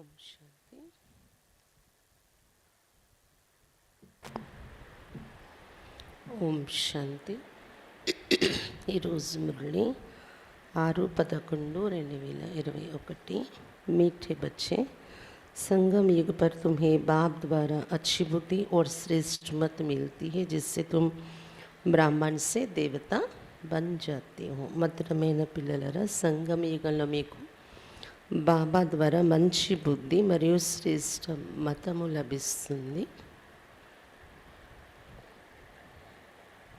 ఓం శాంతి. ఓం శాంతి. ఈరోజు మురళి 6/11/2021. मीठे बच्चे, संगम युग पर तुम्हें बाप द्वारा अच्छी बुद्धि और श्रेष्ठ मत मिलती है, जिससे तुम ब्राह्मण से देवता बन जाते हो. మధురమైన పిల్లలరా, సంగమ యుగంలో మీకు బాబా ద్వారా మంచి బుద్ధి మరియు శ్రేష్ఠ మతము లభిస్తుంది.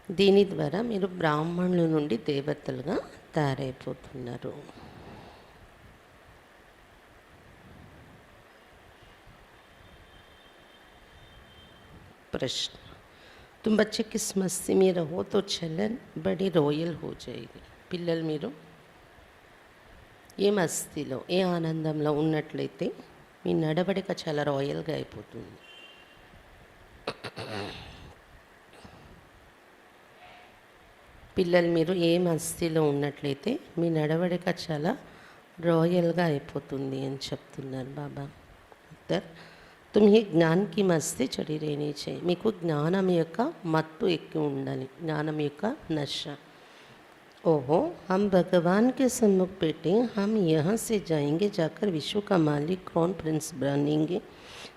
దీని ద్వారా మీరు బ్రాహ్మణుల నుండి దేవతలుగా తయారైపోతున్నారు. प्रश्न: तुम बच्चे किस मस्ती में रहो तो चलन बड़ी रॉयल हो जाएगी. పిల్లలు మీరు ఏ మస్తీలో, ఏ ఆనందంలో ఉన్నట్లయితే మీ నడవడిక చాలా రాయల్గా అయిపోతుంది. పిల్లలు మీరు ఏ మస్తీలో ఉన్నట్లయితే మీ నడవడిక చాలా రాయల్గా అయిపోతుంది అని చెప్తున్నారు బాబా. ఉత్తర్: तुम्हें ज्ञान की मस्ती चढ़ी रहनी चाहिए. మీకు జ్ఞానం యొక్క మత్తు ఎక్కి ఉండాలి, జ్ఞానం యొక్క నశ. ओहो, हम भगवान के सम्मुख बैठे, हम यहाँ से जाएंगे, जाकर विश्व का मालिक क्राउन प्रिंस बनेंगे.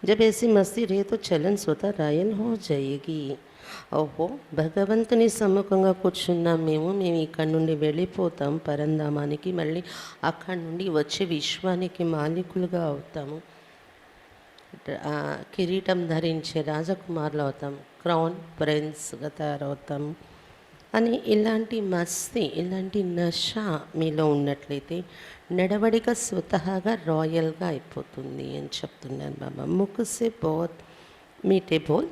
जब ऐसी मस्ती रहे तो चलन स्वतः रायल हो जाएगी. ఓహో, భగవంతుని సమ్ముఖంగా కూర్చున్నాం మేము ఇక్కడ నుండి వెళ్ళిపోతాం పరంధామానికి, మళ్ళీ అక్కడి నుండి వచ్చే విశ్వానికి మాలికులుగా అవుతాము. కిరీటం ధరించే రాజకుమారులు అవుతాం, క్రౌన్ ప్రిన్స్గా తయారవుతాం అని ఇలాంటి మస్తీ, ఇలాంటి నష మీలో ఉన్నట్లయితే నడవడిక స్వతహాగా రాయల్గా అయిపోతుంది అని చెప్తున్నాను బాబా. ముక్కుసే బోత్ మీటే బోల్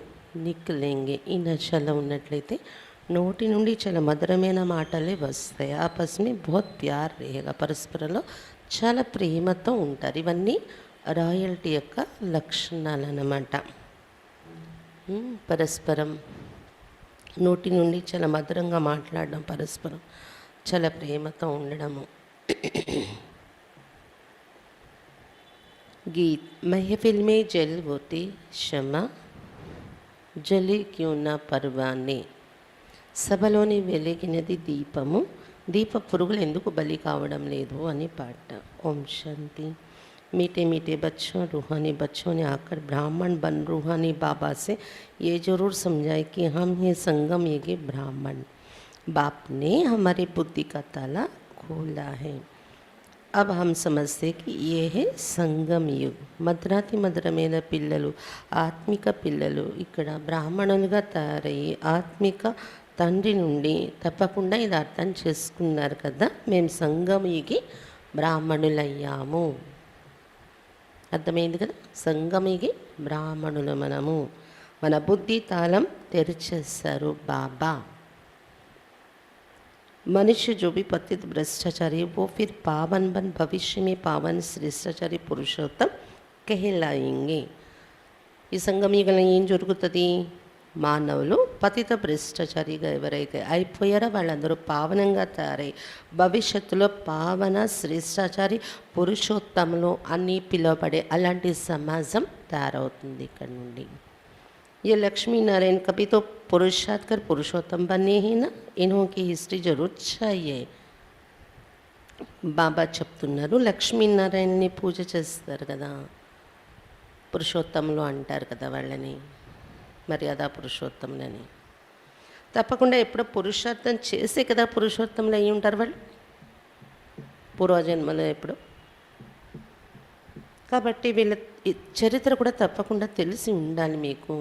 నిక్కలేంగే. ఈ నషలో ఉన్నట్లయితే నోటి నుండి చాలా మధురమైన మాటలే వస్తాయి. ఆపస్మే బహుత్ ప్యార్ రేగా, పరస్పరలో చాలా ప్రేమతో ఉంటారు. ఇవన్నీ రాయల్టీ యొక్క లక్షణాలు అన్నమాట. పరస్పరం నోటి నుండి చాలా మధురంగా మాట్లాడడం, పరస్పరం చాలా ప్రేమతో ఉండడము. గీత్: महफिल में जल होते क्षमा జలి క్యూన పర్వానే. సభలోని వెలిగినది దీపము, దీప పురుగులు ఎందుకు బలి కావడం లేదు అని పాట. ఓం శాంతి. मीठे मीठे बच्चों, रूहानी बच्चों ने आकर ब्राह्मण बन रूहानी बाबा से ये ज़रूर समझाए कि हम ही संगम युग ब्राह्मण. बाप ने हमारी बुद्धि का ताला खोला है. अब हम समझते कि ये है సంగం యుగ్. మధురాతి మధురమైన పిల్లలు, ఆత్మిక పిల్లలు ఇక్కడ బ్రాహ్మణులుగా తయారయ్యి ఆత్మిక తండ్రి నుండి తప్పకుండా ఇది అర్థం చేసుకున్నారు కదా, మేము సంగం యుగి బ్రాహ్మణులయ్యాము. అర్థమైంది కదా, సంగమికి బ్రాహ్మణులు మనము. మన బుద్ధి తాళం తెరిచేస్తారు బాబా. मनुष्य जो भी पतित भ्रष्टाचारी वो फिर पावन बन भविष्य में पावन श्रेष्ठाचारी पुरुषोत्तम कहलाएंगे. ఈ సంగమీగలం ఏం జరుగుతుంది? మానవులు పతిత భ్రష్టాచారిగా ఎవరైతే అయిపోయారో వాళ్ళందరూ పావనంగా తయారై భవిష్యత్తులో పావన శ్రేష్టాచారి పురుషోత్తములు అని పిలువబడే అలాంటి సమాజం తయారవుతుంది ఇక్కడ నుండి. ये लक्ष्मी नारायण कभी तो पुरुषार्थ कर पुरुषोत्तम बने ही ना, इन्हों की हिस्ट्री जरूर चाहिए. బాబా చెప్తున్నారు, లక్ష్మీనారాయణని పూజ చేస్తారు కదా, పురుషోత్తములు అంటారు కదా వాళ్ళని, మర్యాద పురుషోత్తములని. తప్పకుండా ఎప్పుడో పురుషార్థం చేసే కదా పురుషోత్తములు అయ్యి ఉంటారు వాళ్ళు, పూర్వజన్మలో ఎప్పుడు. కాబట్టి వీళ్ళ చరిత్ర కూడా తప్పకుండా తెలిసి ఉండాలి మీకు.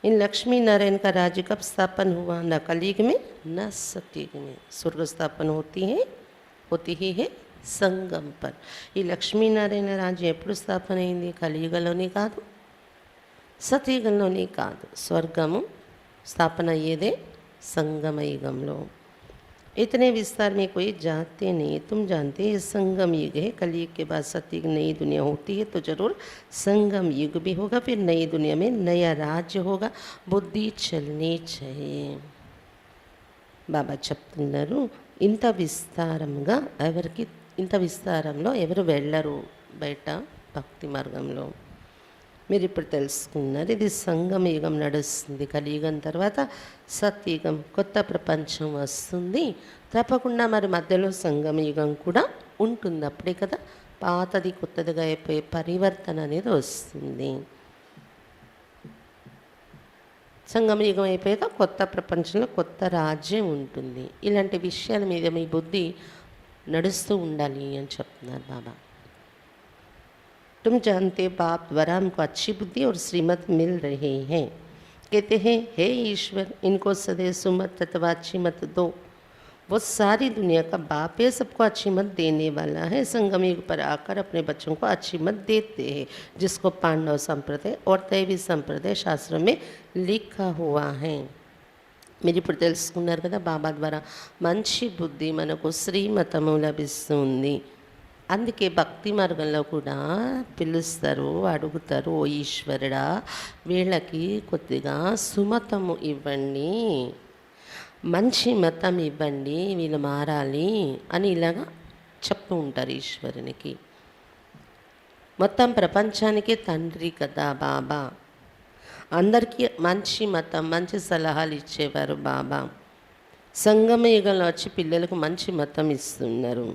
इन लक्ष्मी नारायण का राज्य कब स्थापन हुआ? न कलयुग में न सतयुग में. स्वर्ग स्थापन होती ही है సంగం పర్. ఈ లక్ష్మీనారాయణ రాజ్యం ఎప్పుడు స్థాపన అయింది? కలియుగంలోనే కాదు, సతయుగంలోనే కాదు. స్వర్గము స్థాపన అయ్యేదే సంగమయుగంలో. इतने विस्तार में कोई जानते नहीं. तुम जानते हैं संगम युग है, कलयुग के बाद सतयुग नई दुनिया होती है, तो जरूर संगम युग भी होगा, फिर नई दुनिया में नया राज्य होगा. बुद्धि चलनी चाहिए. బాబా చెప్తున్నారు, ఇంత విస్తారంగా ఎవరికి, ఇంత విస్తారంలో ఎవరు వెళ్ళరు బయట భక్తి మార్గంలో. మీరు ఇప్పుడు తెలుసుకున్నారు, ఇది సంగమయుగం నడుస్తుంది. కలియుగం తర్వాత సత్యుగం, కొత్త ప్రపంచం వస్తుంది. తప్పకుండా మరి మధ్యలో సంగమయుగం కూడా ఉంటుంది. అప్పుడే కదా పాతది కొత్తదిగా అయిపోయే పరివర్తన అనేది వస్తుంది. సంగమయుగం అయిపోయాక కొత్త ప్రపంచంలో కొత్త రాజ్యం ఉంటుంది. ఇలాంటి విషయాల మీద మీ బుద్ధి నడుస్తూ ఉండాలి అని చెప్తున్నారు బాబా. तुम जानते बाप द्वारा हमको अच्छी बुद्धि और श्रीमत मिल रही है। कहते हैं हे ईश्वर, इनको सदैव सुमत तथा अच्छी मत दो। वो सारी दुनिया का बाप है, सबको अच्छी मत देने वाला है। संगम युग पर आकर अपने बच्चों को अच्छी मत देते हैं, जिसको पांडव संप्रदाय और दैवी संप्रदाय शास्त्रों में लिखा हुआ है। మీరు ఇప్పుడు తెలుసుకున్నారు కదా, బాబా ద్వారా మంచి బుద్ధి మనకు శ్రీమతము లభిస్తుంది. అందుకే భక్తి మార్గంలో కూడా పిలుస్తారు, అడుగుతారు, ఓ ఈశ్వరుడా వీళ్ళకి కొద్దిగా సుమతము ఇవ్వండి, మంచి మతం ఇవ్వండి, వీళ్ళు మారాలి అని ఇలాగా చెప్తూ ఉంటారు ఈశ్వరునికి. మొత్తం ప్రపంచానికే తండ్రి కదా బాబా, అందరికీ మంచి మతం మంచి సలహాలు ఇచ్చేవారు బాబా. సంగమయుగంలో వచ్చి పిల్లలకు మంచి మతం ఇస్తున్నారు.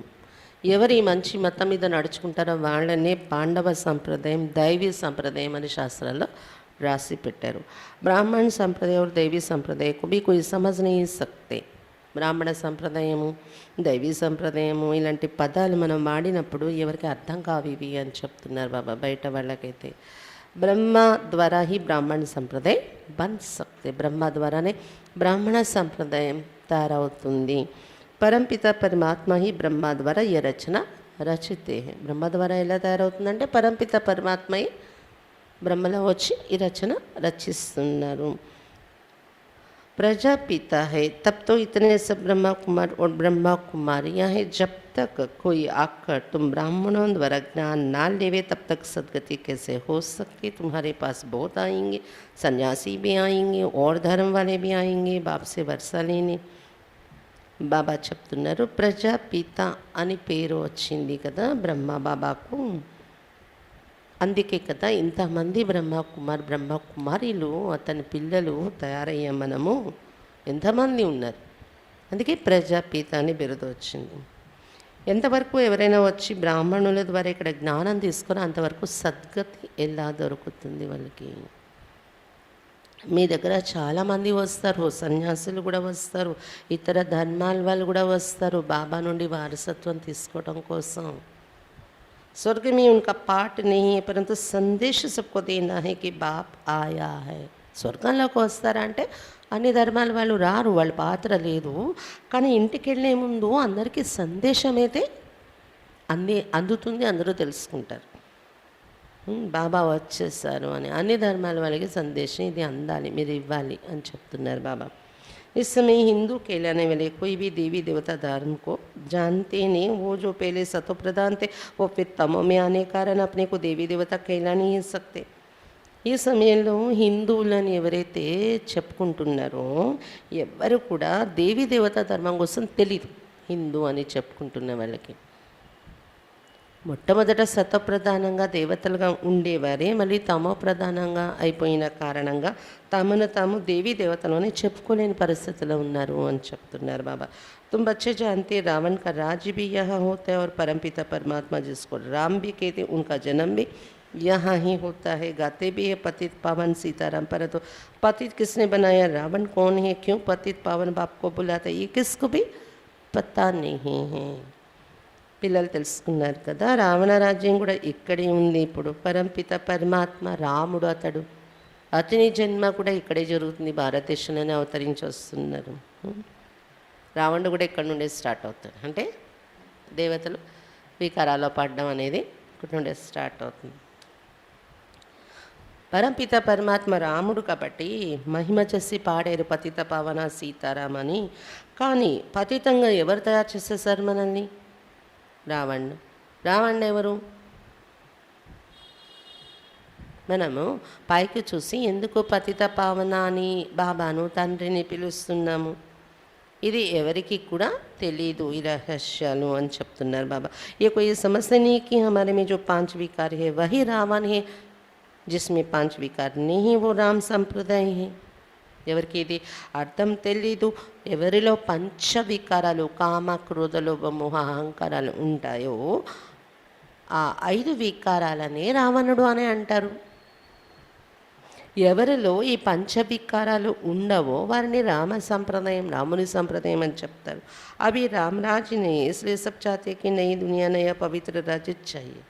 ఎవరు ఈ మంచి మతం మీద నడుచుకుంటారో వాళ్ళనే పాండవ సంప్రదాయం, దైవీ సంప్రదాయం అని శాస్త్రాల్లో రాసి పెట్టారు. బ్రాహ్మణ సంప్రదాయం और दैवी संप्रदाय को भी कोई समझ नहीं सकते. బ్రాహ్మణ సంప్రదాయము, దైవీ సంప్రదాయము ఇలాంటి పదాలు మనం వాడినప్పుడు ఎవరికి అర్థం కావివి అని చెప్తున్నారు బాబా. బయట వాళ్ళకైతే బ్రహ్మ ద్వారా ही ब्राह्मण संप्रदाय बन सकते. బ్రహ్మ ద్వారానే బ్రాహ్మణ సంప్రదాయం తయారవుతుంది. పరంపిత పరమాత్మ ही బ్రహ్మ ద్వారా ఈ రచన రచితే. బ్రహ్మ ద్వారా ఎలా తయారవుతుందంటే పరంపిత పరమాత్మయే బ్రహ్మలో వచ్చి ఈ రచన రచిస్తున్నారు. प्रजापिता है तब तो इतने सब ब्रह्मा कुमार और ब्रह्मा कुमारियाँ हैं. जब तक कोई आकर तुम ब्राह्मणों द्वारा ज्ञान ना लेवे तब तक सदगति कैसे हो सकती. तुम्हारे पास बहुत आएंगे, सन्यासी भी आएंगे और धर्म वाले भी आएंगे बाप से वर्षा लेने. బాబా చెప్తున్నారు ప్రజాపిత అని పేరు వచ్చింది కదా బ్రహ్మ బాబాకు. అందుకే కదా ఇంతమంది బ్రహ్మకుమారీలు అతని పిల్లలు తయారయ్యే మనము ఎంతమంది ఉన్నారు. అందుకే ప్రజాపిత అని బిరుదు వచ్చింది. ఎంతవరకు ఎవరైనా వచ్చి బ్రాహ్మణుల ద్వారా ఇక్కడ జ్ఞానం తీసుకొని అంతవరకు సద్గతి ఎలా దొరుకుతుంది వాళ్ళకి. మీ దగ్గర చాలామంది వస్తారు, సన్యాసులు కూడా వస్తారు, ఇతర ధర్మాల వాళ్ళు కూడా వస్తారు బాబా నుండి వారసత్వం తీసుకోవడం కోసం. स्वर्ग में उनका पाठ नहीं है परंतु संदेश सबको देना है कि बाप आया है. స్వర్గంలోకి వస్తారా అంటే అన్ని ధర్మాల వాళ్ళు రారు, వాళ్ళ పాత్ర లేదు. కానీ ఇంటికి వెళ్ళే ముందు అందరికీ సందేశం అయితే అందుతుంది, అందరూ తెలుసుకుంటారు బాబా వచ్చేసారు అని. అన్ని ధర్మాల వాళ్ళకి సందేశం ఇది అందాలి, మీరు ఇవ్వాలి అని చెప్తున్నారు బాబా. इस समय हिंदू कहलाने वाले कोई भी देवी देवता धर्म को जानते नहीं. वो जो पहले सतो प्रधान थे वो फिर तमो में आने कारण अपने को देवी देवता कहला नहीं सकते. ఈ సమయంలో హిందువులని ఎవరైతే చెప్పుకుంటున్నారో ఎవ్వరు కూడా దేవీ దేవతా ధర్మం కోసం తెలీదు. హిందూ అని చెప్పుకుంటున్న వాళ్ళకి మొట్టమొదట సతప్రధానంగా దేవతలుగా ఉండేవారే మళ్ళీ తమో ప్రధానంగా అయిపోయిన కారణంగా తమను తాము దేవీ దేవతలు అని చెప్పుకోలేని పరిస్థితిలో ఉన్నారు అని చెప్తున్నారు బాబా. तुम बच्चे जानते रावण का राज्य भी यहाँ होता है और परमपिता परमात्मा जिसको राम भी कहते उनका जन्म भी यहाँ ही होता है. गाते भी है पतित पावन सीताराम. परंतु पतित किसने बनाया, रावण कौन है, क्यों पतित पावन बाप को बुलाता है, ये किसको भी पता नहीं है. పిల్లలు తెలుసుకున్నారు కదా, రావణ రాజ్యం కూడా ఇక్కడే ఉంది. ఇప్పుడు పరంపిత పరమాత్మ రాముడు అతని జన్మ కూడా ఇక్కడే జరుగుతుంది. భారతదేశంలోనే అవతరించి వస్తున్నారు. రావణుడు కూడా ఇక్కడ నుండే స్టార్ట్ అవుతాడు. అంటే దేవతలు వికారాల్లో పడడం అనేది ఇక్కడ నుండే స్టార్ట్ అవుతుంది. పరంపిత పరమాత్మ రాముడు కాబట్టి మహిమ చేసి పాడారు పతిత పావన సీతారాం అని. కానీ పతితంగా ఎవరు తయారు చేసేసారు మనల్ని? రావణుడు ఎవరు? మనము పైకి చూసి ఎందుకు పతిత పావన అని బాబాను తండ్రిని పిలుస్తున్నాము? ఇది ఎవరికి కూడా తెలీదు ఈ రహస్యాలు అని చెప్తున్నారు బాబా. ये कोई समझते नहीं कि हमारे में जो 5 विकार है वही रावण है, जिसमें 5 विकार नहीं वो राम संप्रदाय है. ఎవరికి ఇది అర్థం తెలీదు. ఎవరిలో పంచ వికారాలు కామ క్రోధ లోభ మోహ అహంకారాలు ఉంటాయో ఆ 5 వికారాలనే రావణుడు అని అంటారు. ఎవరిలో ఈ పంచవికారాలు ఉండవో వారిని రామ సంప్రదాయం రాముని సంప్రదాయం అని చెప్తారు. అవి రామరాజ్ని इसलिए सब चाहते कि नई दुनिया नया పవిత్ర రాజ్యం चाहिए.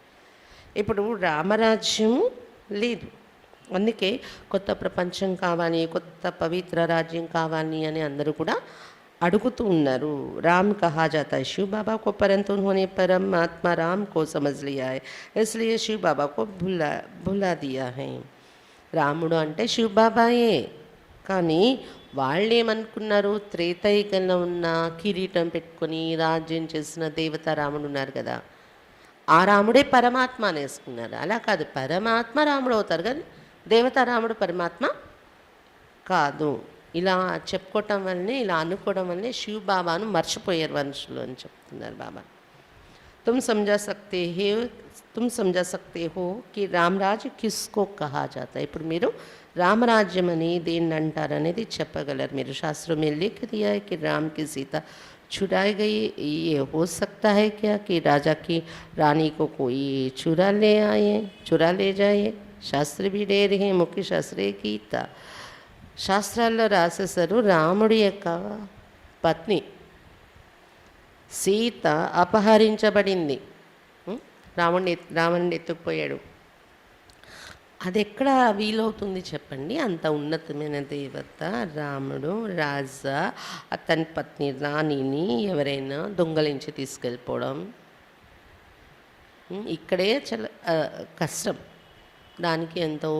ఇప్పుడు రామరాజ్యం లేదు, అందుకే కొత్త ప్రపంచం కావాలి, కొత్త పవిత్ర రాజ్యం కావాలి అని అందరూ కూడా అడుగుతూ ఉన్నారు. राम कहा जाता है शिव बाबा को, परंतु उन्होंने परमात्मा राम को समझ लिया है, इसलिए शिव बाबा को भुला दिया है. రాముడు అంటే శివబాబాయే, కానీ వాళ్ళేమనుకున్నారు, త్రేతాయుగంలో ఉన్న కిరీటం పెట్టుకొని రాజ్యం చేసిన దేవత రాముడు ఉన్నారు కదా, ఆ రాముడే పరమాత్మ అనేసుకున్నారు. అలా కాదు, పరమాత్మ రాముడు అవుతారు కానీ దేవత రాముడు పరమాత్మ కాదు. ఇలా చెప్పుకోవటం వల్లనే, ఇలా అనుకోవడం వల్లనే శివబాబాను మర్చిపోయారు మనుషులు అని చెప్తున్నారు బాబా. तुम समझा सकते हो कि రామరాజ్య కిస్కో కహా జాతా. ఇప్పుడు మీరు రామరాజ్యం అని దేన్ని అంటారు అనేది చెప్పగలరు. మీరు శాస్త్రం में लिख दिया है कि राम की सीता छुड़ाई गई. ये हो सकता है क्या कि राजा की रानी को कोई चुरा ले जाए. శాస్త్ర भी दे रहे हैं, मुख्य శాస్త్రే గీత. శాస్త్రాల్లో రాసేసారు రాముడి యొక్క పత్ని సీత అపహరించబడింది, రావణుని ఎత్తుకుపోయాడు. అది ఎక్కడ వీలవుతుంది చెప్పండి? అంత ఉన్నతమైన దేవత రాముడు, రాజా, అతని పత్ని రాణిని ఎవరైనా దొంగలించి తీసుకెళ్ళిపోవడం ఇక్కడే చాలా కష్టం. దానికి ఎంతో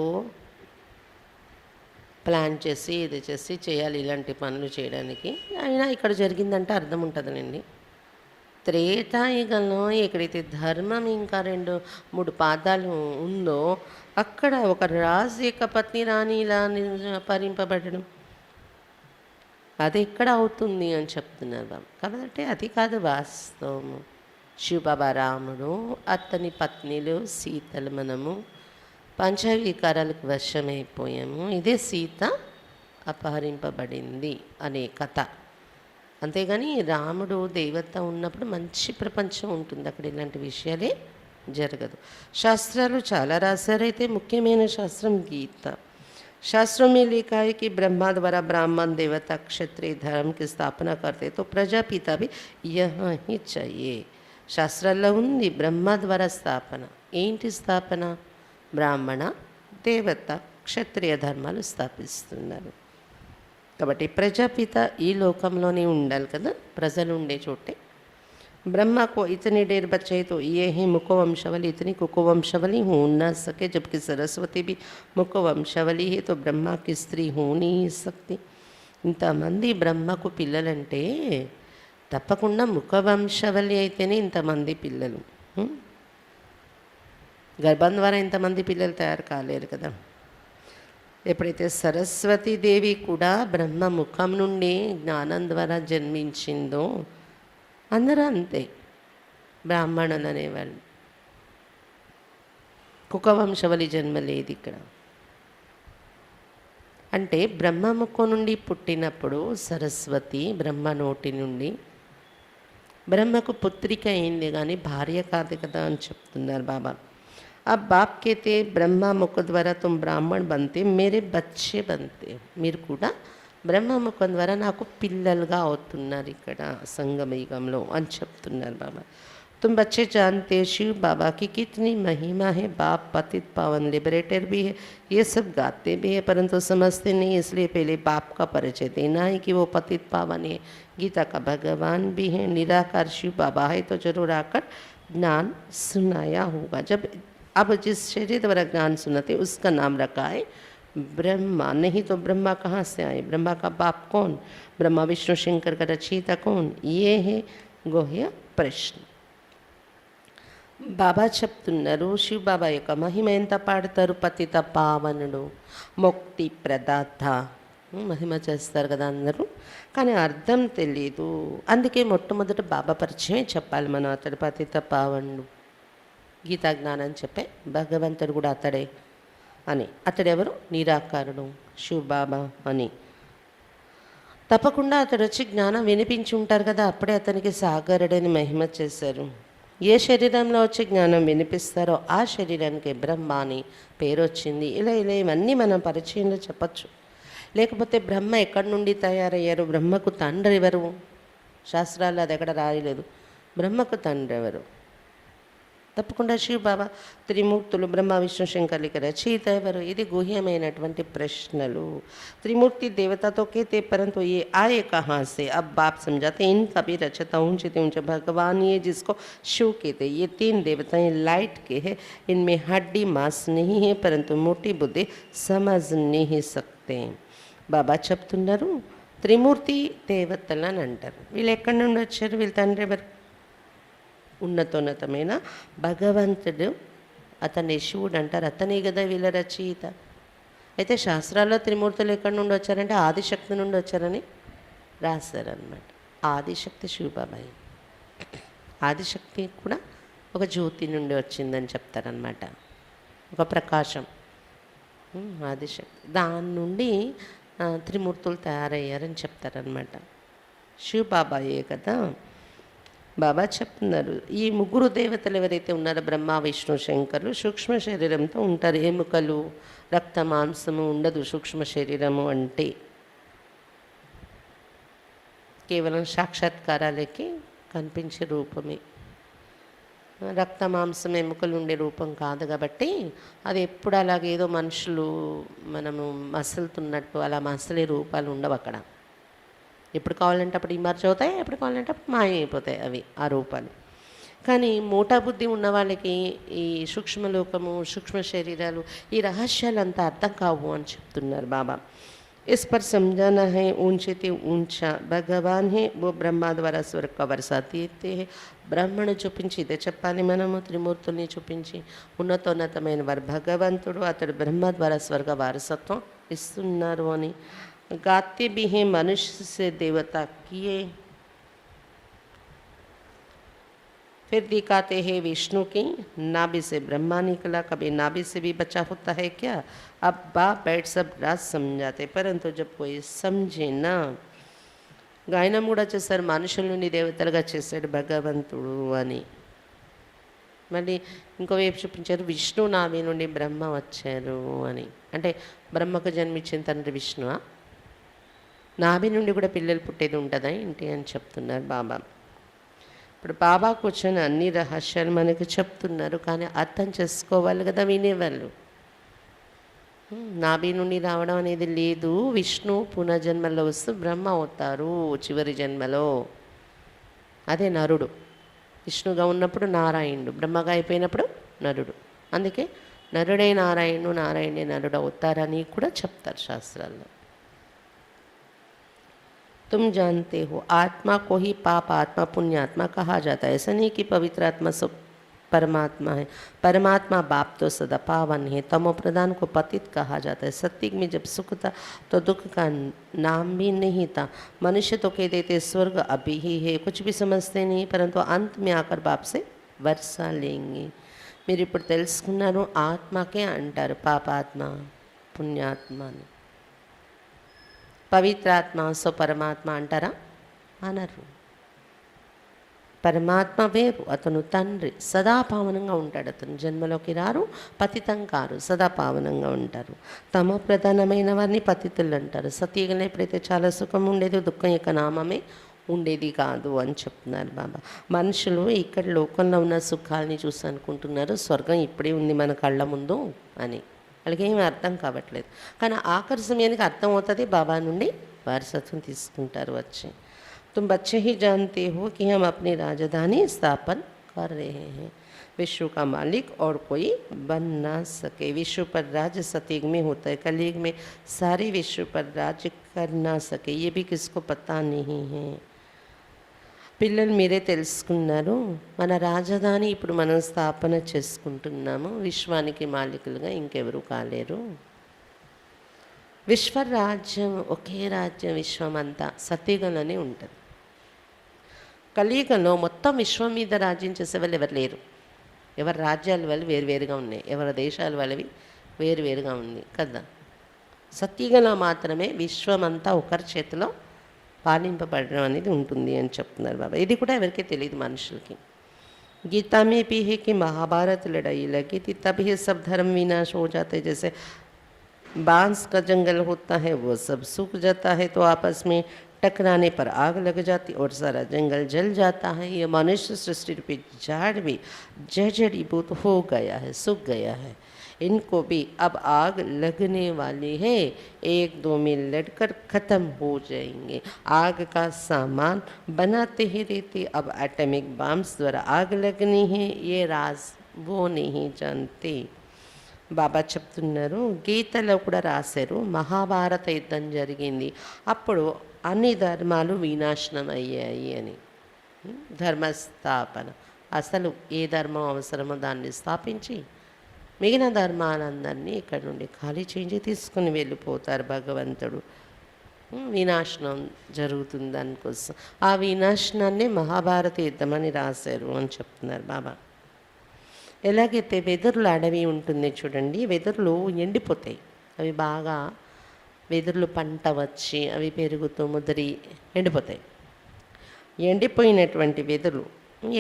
ప్లాన్ చేసి ఇది చేసి చేయాలి ఇలాంటి పనులు చేయడానికి. అయినా ఇక్కడ జరిగిందంటే అర్థం ఉంటుందండి. త్రేతాయుగంలో ఎక్కడైతే ధర్మం ఇంకా 2-3 పాదాలు ఉందో అక్కడ ఒక రాజు యొక్క పత్ని రాణి ఇలా పరిపబడడం అది ఎక్కడ అవుతుంది అని చెప్తున్నారు బాబు. కాబట్టి అది కాదు వాస్తవము. శివబాబా రాముడు, అతని పత్నిలు సీతలు మనము పంచవికారాలకు వశమైపోయాము. ఇదే సీత అపహరింపబడింది అనే కథ. అంతేగాని రాముడు దేవత ఉన్నప్పుడు మంచి ప్రపంచం ఉంటుంది, అక్కడ ఇలాంటి విషయాలే జరగదు. శాస్త్రాలు చాలా రాశారైతే ముఖ్యమైన శాస్త్రం గీత. शास्त्रों में लिखा है कि ब्रह्मा द्वारा ब्राह्मण देवता क्षत्रिय धर्म की स्थापना करते तो प्रजापिता भी यहाँ ही चाहिए. శాస్త్రాల్లో ఉంది బ్రహ్మ ద్వారా స్థాపన. ఏంటి స్థాపన? బ్రాహ్మణ దేవత క్షత్రియ ధర్మాలు స్థాపిస్తున్నారు. కాబట్టి ప్రజాపిత ఈ లోకంలోనే ఉండాలి కదా, ప్రజలు ఉండే చోటే. ब्रह्मा को इतने ढेर बच्चे तो ये ही मुखवंशावली, इतनी कुकुवंशावली हो ना सके, जबकि सरस्वती भी मुखवंशावली है तो ब्रह्मा की स्त्री हो नहीं सकती. ఇంతమంది బ్రహ్మకు పిల్లలంటే తప్పకుండా ముఖవంశావళి అయితేనే ఇంతమంది పిల్లలు. గర్భం ద్వారా ఇంతమంది పిల్లలు తయారు కాలేరు కదా. ఎప్పుడైతే సరస్వతీదేవి కూడా బ్రహ్మ ముఖం నుండి జ్ఞానం ద్వారా జన్మించిందో అందరూ అంతే, బ్రాహ్మణులు అనేవాళ్ళు. కుకవంశవళి జన్మ లేదు ఇక్కడ. అంటే బ్రహ్మముఖం నుండి పుట్టినప్పుడు సరస్వతి బ్రహ్మ నోటి నుండి బ్రహ్మకు పుత్రిక అయింది కానీ భార్య కాదు కదా అని చెప్తున్నారు బాబా. अब बाप कहते ब्रह्मा मुख द्वारा तुम ब्राह्मण बनते मेरे बच्चे बनते. మీరు కూడా బ్రహ్మముఖం ద్వారా నాకు పిల్లలుగా అవుతున్నారు ఇక్కడ సంగమయుగంలో అని చెప్తున్నారు బాబా. तुम बच्चे जानते शिव बाबा की कितनी महिमा है. बाप पतित पावन लिबरेटर भी है, ये सब गाते भी है, परंतु समझते नहीं. इसलिए पहले बाप का परिचय देना है कि वो पतित पावन है, गीता का भगवान भी है, निराकार शिव बाबा है, तो जरूर आकर ज्ञान सुनाया होगा. जब अब जिस शरीर द्वारा ज्ञान सुनाते उसका नाम रखा है ब्रह्मा. नहीं तो ब्रह्मा कहाँ से आए? ब्रह्मा का बाप कौन? ब्रह्मा विष्णु शंकर का रचयिता कौन? ये है गोह्य प्रश्न. బాబా చెప్తున్నారు శివ బాబా యొక్క మహిమ ఎంత పాడతారు. పతిత పావనుడు, ముక్తి ప్రదాత, మహిమ చేస్తారు కదా అందరూ, కానీ అర్థం తెలీదు. అందుకే మొట్టమొదట బాబా పరిచయం చెప్పాలి మనం. అతడు పతిత పావనుడు, గీతా జ్ఞానం చెప్పే భగవంతుడు కూడా అతడే అని. అతడెవరు? నిరాకారుడు శివబాబా అని. తప్పకుండా అతడు వచ్చి జ్ఞానం వినిపించి ఉంటారు కదా, అప్పుడే అతనికి సాగరుడని మహిమ చేశారు. ఏ శరీరంలో వచ్చి జ్ఞానం వినిపిస్తారో ఆ శరీరానికి బ్రహ్మ అని పేరు వచ్చింది. ఇలా ఇవన్నీ మనం పరిచయంలో చెప్పచ్చు. లేకపోతే బ్రహ్మ ఎక్కడి నుండి తయారయ్యారు, బ్రహ్మకు తండ్రి ఎవరు? శాస్త్రాల్లో అది ఎక్కడ రాయలేదు. బ్రహ్మకు తండ్రి ఎవరు? తప్పకుండా శివబాబా. త్రిమూర్తులు బ్రహ్మ విష్ణు శంకర్లికి రచయిత ఎవరు? ఇది గుహ్యమైనటువంటి ప్రశ్నలు. त्रिमूर्ति देवता तो कहते, परंतु ये आए कहाँ से? अब बाप समझाते इनका भी रचता ऊंचे ऊंचे भगवान, ये जिसको शिव कहते, ये तीन देवताएं लाइट के हैं, इनमें हड्डी मांस नहीं है, परंतु मोटी बुद्धि समझ नहीं सकते. బాబా చెప్తున్నారు త్రిమూర్తి దేవతలని అంటారు. వీళ్ళు ఎక్కడి నుండి వచ్చారు? వీళ్ళ తండ్రి ఎవరు? ఉన్నతోన్నతమైన భగవంతుడు, అతన్ని శివుడు అంటారు. అతనే కదా వీళ్ళ రచయిత. అయితే శాస్త్రాల్లో త్రిమూర్తులు ఎక్కడి నుండి వచ్చారంటే ఆదిశక్తి నుండి వచ్చారని రాశారనమాట. ఆదిశక్తి శివబాబాయి. ఆదిశక్తి కూడా ఒక జ్యోతి నుండి వచ్చిందని చెప్తారనమాట, ఒక ప్రకాశం. ఆదిశక్తి దాని నుండి త్రిమూర్తులు తయారయ్యారని చెప్తారనమాట. శివబాబాయే కదా. బాబా చెప్తున్నారు ఈ ముగ్గురు దేవతలు ఎవరైతే ఉన్నారో బ్రహ్మ విష్ణు శంకరులు సూక్ష్మ శరీరంతో ఉంటారు. ఎముకలు రక్త మాంసము ఉండదు. సూక్ష్మ శరీరము అంటే కేవలం సాక్షాత్కారాలకి కనిపించే రూపమే. రక్త మాంసం ఎముకలు ఉండే రూపం కాదు కాబట్టి అది ఎప్పుడు అలాగేదో మనుషులు మనము మసలుతున్నట్టు అలా మసలే రూపాలు ఉండవు అక్కడ. ఎప్పుడు కావాలంటే అప్పుడు ఇమర్జ్ అవుతాయి, ఎప్పుడు కావాలంటే అప్పుడు మాయమైపోతాయి అవి ఆ రూపాలు. కానీ మోటా బుద్ధి ఉన్న వాళ్ళకి ఈ సూక్ష్మలోకము సూక్ష్మ శరీరాలు ఈ రహస్యాలు అంతా అర్థం కావు అని చెప్తున్నారు బాబా. इस पर समझाना है ऊंचे ते ऊंचा भगवान है वो ब्रह्मा द्वारा स्वर्ग का वर्षा देते हैं. బ్రహ్మను చూపించి ఇదే చెప్పాలి మనము. త్రిమూర్తుల్ని చూపించి ఉన్నతోన్నతమైన వారు భగవంతుడు, అతడు బ్రహ్మ ద్వారా స్వర్గ వారసత్వం ఇస్తున్నారు అని. गाते भी हैं मनुष्य से देवता किए, फिर दिखाते हैं विष्णु की नाभि से ब्रह्मा निकला. कभी नाभि से भी बचा होता है क्या? अब बाप बैठ सब राज समझाते, परंतु जब कोई समझे ना. గాయనం కూడా చేశారు, మనుషుల నుండి దేవతలుగా చేశాడు భగవంతుడు అని. మళ్ళీ ఇంకోవైపు చూపించారు విష్ణు నాభి నుండి బ్రహ్మ వచ్చారు అని. అంటే బ్రహ్మకు జన్మించిన తండ్రి విష్ణువా? నాభి నుండి కూడా పిల్లలు పుట్టేది ఉంటుందా ఏంటి అని చెప్తున్నారు బాబా. ఇప్పుడు బాబా కూర్చొని అన్ని రహస్యాలు మనకు చెప్తున్నారు, కానీ అర్థం చేసుకోవాలి కదా వినేవాళ్ళు. నాభి నుండి రావడం అనేది లేదు. విష్ణు పునర్జన్మలో వస్తూ బ్రహ్మ అవుతారు చివరి జన్మలో. అదే నరుడు. విష్ణుగా ఉన్నప్పుడు నారాయణుడు, బ్రహ్మగా అయిపోయినప్పుడు నరుడు. అందుకే నరుడే నారాయణుడు, నారాయణే నరుడు అవుతారని కూడా చెప్తారు శాస్త్రాల్లో. तुम जानते हो आत्मा को ही पाप आत्मा पुण्यात्मा कहा जाता है. ऐसा नहीं कि पवित्र आत्मा सब परमात्मा है. परमात्मा बाप तो सदा पावन है. तमो प्रधान को पतित कहा जाता है. सत्युग में जब सुख था तो दुख का नाम भी नहीं था. मनुष्य तो कह देते स्वर्ग अभी ही है, कुछ भी समझते नहीं, परंतु अंत में आकर बाप से वर्षा लेंगे. మీరు ఇప్పుడు తెలుసుకున్నారు ఆత్మకే అంటారు పాపాత్మ పుణ్యాత్మ అని. పవిత్రాత్మ సో పరమాత్మ అంటారా? అనరు. పరమాత్మ వేరు, అతను తండ్రి, సదా పావనంగా ఉంటాడు. అతను జన్మలోకి రారు, పతితం కారు, సదా పావనంగా ఉంటారు. తమ ప్రధానమైన వారిని పతితులు అంటారు. సతీగంలో ఎప్పుడైతే చాలా సుఖం ఉండేదో దుఃఖం యొక్క నామమే ఉండేది కాదు అని చెప్తున్నారు బాబా. మనుషులు ఇక్కడ లోకంలో ఉన్న సుఖాలని చూసి అనుకుంటున్నారు స్వర్గం ఇప్పుడే ఉంది మన కళ్ళ ముందు అని. వాళ్ళకి ఏమీ అర్థం కావట్లేదు. కానీ ఆఖరి సమయానికి అర్థమవుతుంది, బాబా నుండి వారసత్వం తీసుకుంటారు వచ్చి. तुम बच्चे ही जानते हो कि हम अपनी राजधानी स्थापन कर रहे हैं. विश्व का मालिक और कोई बन ना सके. विश्व पर राज्य सतयुग में होता है, कलयुग में सारे विश्व पर राज्य कर ना सके. ये भी किसको पता नहीं है. పిల్లలు మీరే తెలుసుకున్నారు, మన రాజధాని ఇప్పుడు మనం స్థాపన చేసుకుంటున్నాము. విశ్వానికి మాలికులుగా ఇంకెవరు కాలేరు. విశ్వరాజ్యం ఒకే రాజ్యం విశ్వం అంతా సత్యుగంలోనే ఉంటుంది. కలియుగంలో మొత్తం విశ్వం మీద రాజ్యం చేసే వాళ్ళు ఎవరు లేరు. ఎవరి రాజ్యాలు వాళ్ళు వేరువేరుగా ఉన్నాయి, ఎవరి దేశాలు వాళ్ళవి వేరువేరుగా ఉంది కదా. సత్యుగంలో మాత్రమే విశ్వం అంతా ఒకరి చేతిలో పాలింపబడడం అనేది ఉంటుంది అని చెప్తున్నారు బాబా. ఇది కూడా ఎవరికీ తెలియదు మనుషులకి. गीता में भी है कि महाभारत लड़ाई लगी थी तभी सब धर्म विनाश हो जाते, जैसे बांस का जंगल होता है वो सब सूख जाता है तो आपस में टकराने पर आग लग जाती और सारा जंगल जल जाता है। ये मनुष्य सृष्टि रूपी झाड़ भी जड़ीभूत हो गया है, सूख गया है, इनको भी अब आग लगने वाली है, 1-2 में लड़कर ख़त्म हो जाएंगे। आग का सामान बनाते ही रहते, अब एटॉमिक बम्स द्वारा आग लगनी है, ये राज वो नहीं जानते। బాబా చెప్తున్నారు, గీతలో కూడా రాశారు మహాభారత యుద్ధం జరిగింది, అప్పుడు అన్ని ధర్మాలు వినాశనం అయ్యాయి అని. ధర్మస్థాపన, అసలు ఏ ధర్మం అవసరమో దాన్ని స్థాపించి మిగిలిన ధర్మాలందరినీ ఇక్కడ నుండి ఖాళీ చేంచి తీసుకుని వెళ్ళిపోతారు భగవంతుడు. వినాశనం జరుగుతుంది దానికోసం. ఆ వినాశనాన్ని మహాభారత యుద్ధం అని రాశారు అని చెప్తున్నారు బాబా. ఎలాగైతే వెదురుల అడవి ఉంటుంది చూడండి, వెదురులు ఎండిపోతాయి, అవి బాగా వెదురులు పంట వచ్చి అవి పెరుగుతూ ముదిరి ఎండిపోతాయి. ఎండిపోయినటువంటి వెదురు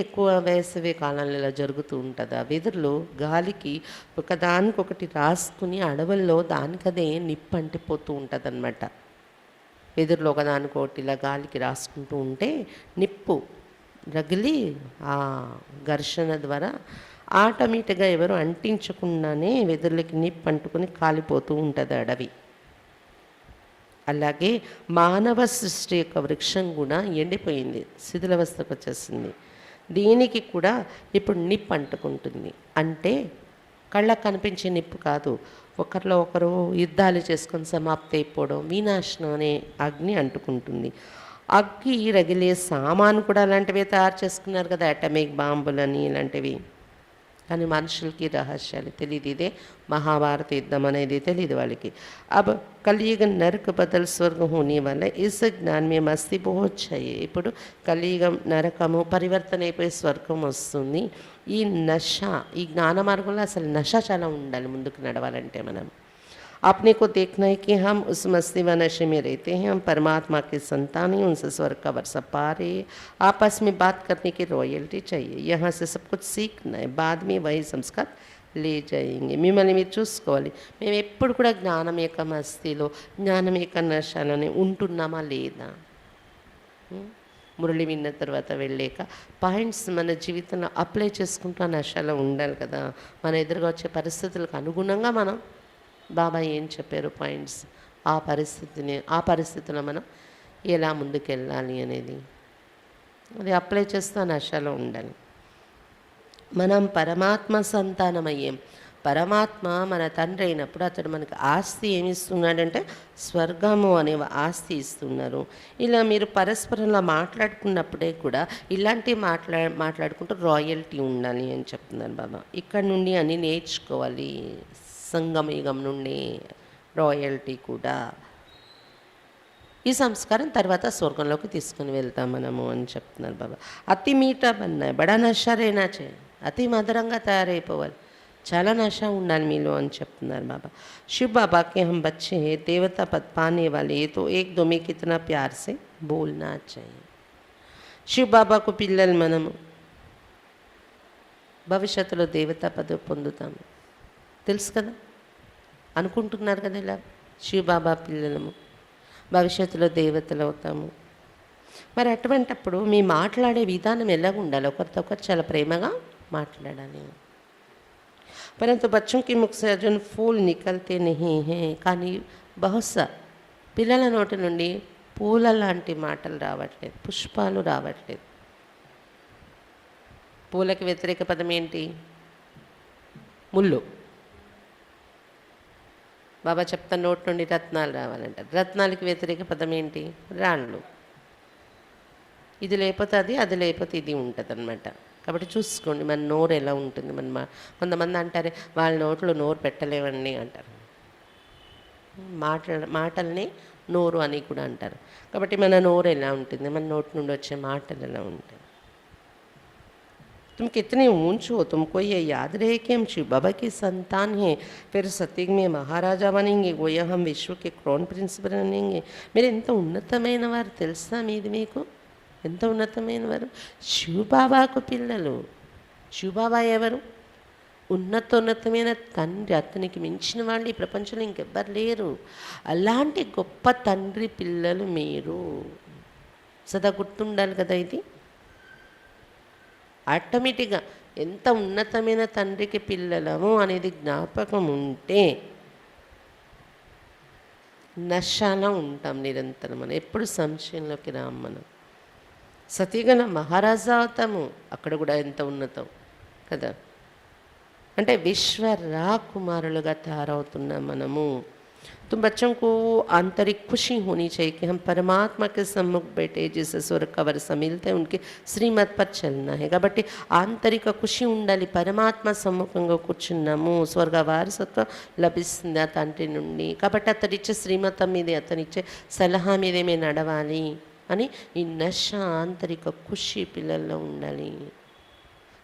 ఎక్కువ వేసవి కాలంలో ఇలా జరుగుతూ ఉంటుంది. ఆ వెదురులు గాలికి ఒకదానికొకటి రాసుకుని అడవుల్లో దానికదే నిప్పు అంటిపోతూ ఉంటుంది అన్నమాట. వెదురులో ఒకదానికొకటి ఇలా గాలికి రాసుకుంటూ ఉంటే నిప్పు రగిలి ఆ ఘర్షణ ద్వారా ఆటోమేటిక్గా ఎవరు అంటించకుండానే వెదురులకి నిప్పు అంటుకొని కాలిపోతూ ఉంటుంది అడవి. అలాగే మానవ సృష్టి యొక్క వృక్షం కూడా ఎండిపోయింది, శిథిలావస్థకు వచ్చేసింది. దీనికి కూడా ఇప్పుడు నిప్పు అంటుకుంటుంది. అంటే కళ్ళకు కనిపించే నిప్పు కాదు, ఒకరిలో ఒకరు యుద్ధాలు చేసుకొని సమాప్తి అయిపోవడం, వినాశనం అనే అగ్ని అంటుకుంటుంది. అగ్గి రగిలే సామాను కూడా అలాంటివి తయారు చేసుకున్నారు కదా, అటామిక్ బాంబులని ఇలాంటివి. కానీ మనుషులకి రహస్యాలు తెలియదు, ఇదే మహాభారత యుద్ధం అనేది తెలియదు వాళ్ళకి. अब కలియుగ నరక బదల్ స్వర్గం होने वाला इस ज्ञान में मस्ती बहुत चाहिए. ఇప్పుడు కలియుగం నరకము పరివర్తన అయిపోయి స్వర్గం వస్తుంది. ఈ నశ, ఈ జ్ఞాన మార్గంలో అసలు నశ చాలా ఉండాలి ముందుకు నడవాలంటే. మనం अपने को देखना है कि हम उस मस्ती व नशे में रहते हैं, हम परमात्मा के संतान हैं, उनसे स्वर्ग का वर्षा पा रहे हैं. आपस में बात करने की रॉयल्टी चाहिए, यहाँ से सब कुछ सीखना है, बाद में वही संस्कार ले जाएंगे. మిమ్మల్ని మీరు చూసుకోవాలి, మేము ఎప్పుడు కూడా జ్ఞానం యొక్క మస్తీలో జ్ఞానం యొక్క నశలోనే ఉంటున్నామా లేదా. మురళి విన్న తర్వాత వెళ్ళాక పాయింట్స్ మన జీవితంలో అప్లై చేసుకుంటూ ఆ నశలో ఉండాలి కదా. మన ఎదురుగా వచ్చే పరిస్థితులకు అనుగుణంగా మనం బాబా ఏం చెప్పారు పాయింట్స్, ఆ పరిస్థితిలో మనం ఎలా ముందుకెళ్ళాలి అనేది అది అప్లై చేస్తూ నశలో ఉండాలి. మనం పరమాత్మ సంతానమయ్యాం. పరమాత్మ మన తండ్రి అయినప్పుడు అతడు మనకు ఆస్తి ఏమి ఇస్తున్నాడంటే స్వర్గము అనే ఆస్తి ఇస్తున్నారు. ఇలా మీరు పరస్పరంలో మాట్లాడుకున్నప్పుడే కూడా ఇలాంటి మాట్లాడుకుంటూ రాయల్టీ ఉండాలి అని చెప్తున్నారు బాబా. ఇక్కడ నుండి అన్నీ నేర్చుకోవాలి, సంగమయుగం నుండి రాయల్టీ కూడా. ఈ సంస్కారం తర్వాత స్వర్గంలోకి తీసుకుని వెళ్తాం మనము అని చెప్తున్నారు బాబా. అతి మీఠా బన్నా బడా నషా రేనా చే, అతి మధురంగా తయారైపోవాలి, చాలా నష ఉండాలి మీలో అని చెప్తున్నారు బాబా. शिव बाबा के हम बच्चे हैं, देवता पद पाने वाले, तो 1-2 में कितना प्यार से बोलना चाहिए. शिव बाबा को పిల్లలు మనము భవిష్యత్తులో దేవతా పదవి పొందుతాము, తెలుసు కదా, అనుకుంటున్నారు కదా. ఇలా శివబాబా పిల్లలము, భవిష్యత్తులో దేవతలు అవుతాము. మరి అటువంటప్పుడు మీ మాట్లాడే విధానం ఎలాగ ఉండాలి, ఒకరితో ఒకరు చాలా ప్రేమగా మాట్లాడాలి. परंतु बच्चों के मुख से अर्जुन फूल निकलते नहीं हैं. కానీ బహుశా పిల్లల నోటి నుండి పూల లాంటి మాటలు రావట్లేదు, పుష్పాలు రావట్లేదు. పూలకి వ్యతిరేక పదం ఏంటి? ముళ్ళు. బాబా చెప్తా నోటి నుండి రత్నాలు రావాలంటారు. రత్నాలకి వ్యతిరేక పదం ఏంటి? రాళ్ళు. ఇది లేకపోతే అది, అది లేకపోతే ఇది ఉంటుంది అన్నమాట. కాబట్టి చూసుకోండి మన నోరు ఎలా ఉంటుంది. కొంతమంది అంటారే వాళ్ళ నోట్లో నోరు పెట్టలేవండి అంటారు. మాటల్ని నోరు అని కూడా అంటారు. కాబట్టి మన నోరు ఎలా ఉంటుంది, మన నోటి నుండి వచ్చే మాటలు ఎలా ఉంటాయి. तुम कितने ऊंच हो, तुमको ये याद रहे कि हम शिव बाबा की संतान हैं, फिर सत्युग में महाराजा बनेंगे, गोया हम विश्व के క్రౌన్ ప్రిన్స్ బनेंगे. మీరు ఎంత ఉన్నతమైన వారు తెలుసా? మీకు ఎంత ఉన్నతమైన వారు? శివబాబాకు పిల్లలు. శివబాబా ఎవరు? ఉన్నతమైన తండ్రి. అతనికి మించిన వాళ్ళు ఈ ప్రపంచంలో ఇంకెవ్వరు లేరు. అలాంటి గొప్ప తండ్రి పిల్లలు మీరు. సదా గుర్తుండాలి కదా ఇది. ఆటోమేటిక్గా ఎంత ఉన్నతమైన తండ్రికి పిల్లలము అనేది జ్ఞాపకం ఉంటే నశాలా ఉంటాం నిరంతరం. మనం ఎప్పుడు సంశయంలోకి రాం. మనం సతీగణ మహారాజా అవుతాము. అక్కడ కూడా ఎంత ఉన్నతం కదా. అంటే విశ్వ రాకుమారులుగా తయారవుతున్నాం మనము. तुम बच्चों को आंतरिक खुशी होनी चाहिए कि हम परमात्मा के सम्मुख बैठे, जिसे स्वर्ग का वर्षा मिलते हैं उनके श्रीमत पर चलना है. కాబట్టి ఆంతరిక ఖుషి ఉండాలి. పరమాత్మ సమ్ముఖంగా కూర్చున్నాము, స్వర్గ వారసత్వం లభిస్తుంది ఆ తండ్రి నుండి. కాబట్టి అతనిచ్చే శ్రీమతం మీదే, అతనిచ్చే సలహా మీదే మేము నడవాలి అని ఈ నశ ఆంతరిక ఖుషి పిల్లల్లో ఉండాలి.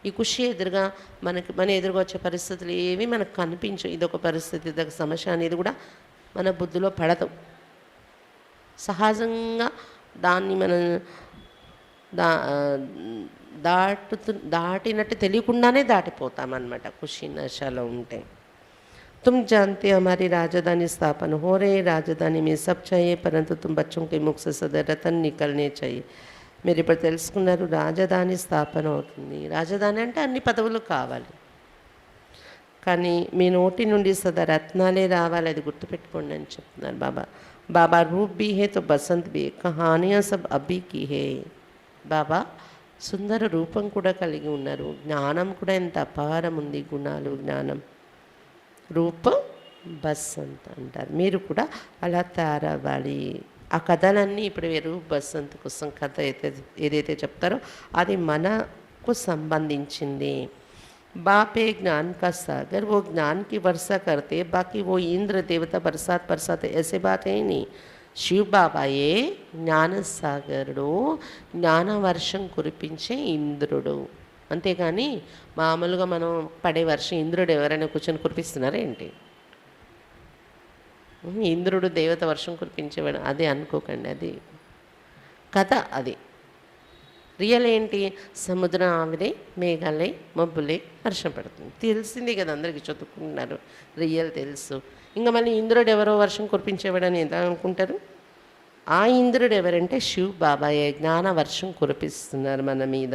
ఈ ఖుషి ఎదురుగా మన ఎదురుగా వచ్చే పరిస్థితులు ఏవి మనకు కనిపించవు. ఇదొక పరిస్థితి, ఇదొక సమస్య అనేది కూడా మన బుద్ధిలో పడదు. సహజంగా దాన్ని మనం దాటినట్టు తెలియకుండానే దాటిపోతామన్నమాట ఖుషి నశాలో ఉంటే. तुम जानते हमारी राजधानी स्थापन हो रही, राजधानी में सब चाहिए परंतु तुम बच्चों के मुख से सदा रतन निकलने चाहिए. మీరు ఇప్పుడు తెలుసుకున్నారు, రాజధాని స్థాపన అవుతుంది. రాజధాని అంటే అన్ని పదవులు కావాలి, కానీ మీ నోటి నుండి సదా రత్నాలే రావాలి. అది గుర్తుపెట్టుకోండి అని చెప్తున్నారు బాబా. బాబా రూప్ భీ హే తో బసంత్ భీ, కహానియా సబ్ అభీ కీ హే. బాబా సుందర రూపం కూడా కలిగి ఉన్నారు. జ్ఞానం కూడా ఎంత అపారం ఉంది. గుణాలు, జ్ఞానం, రూప బసంత్ అంటారు. మీరు కూడా అలా తయారవ్వాలి. ఆ కథలన్నీ ఇప్పుడు రూప్ బసంత్ కోసం కథ ఏదైతే చెప్తారో అది మనకు సంబంధించింది. బాపే జ్ఞాన్ కా సాగర్, वो ज्ञान की वर्षा करते, बाकी वो इंद्र देवता बरसात ऐसे बात है नहीं. శివ బాబాయే జ్ఞానసాగరుడు, జ్ఞానవర్షం కురిపించే ఇంద్రుడు. అంతేగాని మామూలుగా మనం పడే వర్షం ఇంద్రుడు ఎవరైనా కూర్చొని కురిపిస్తున్నారా ఏంటి? ఇంద్రుడు దేవత వర్షం కురిపించేవాడు అది అనుకోకండి. అది కథ. అది రియల్ ఏంటి? సముద్రం ఆవిరే, మేఘాలే, మబ్బులే, వర్షం పడుతుంది. తెలిసిందే కదా, అందరికీ చదువుకుంటున్నారు, రియల్ తెలుసు. ఇంకా మళ్ళీ ఇంద్రుడు ఎవరో వర్షం కురిపించేవాడని ఎంత అనుకుంటారు? ఆ ఇంద్రుడు ఎవరంటే శివ్ బాబాయే జ్ఞాన వర్షం కురిపిస్తున్నారు మన మీద.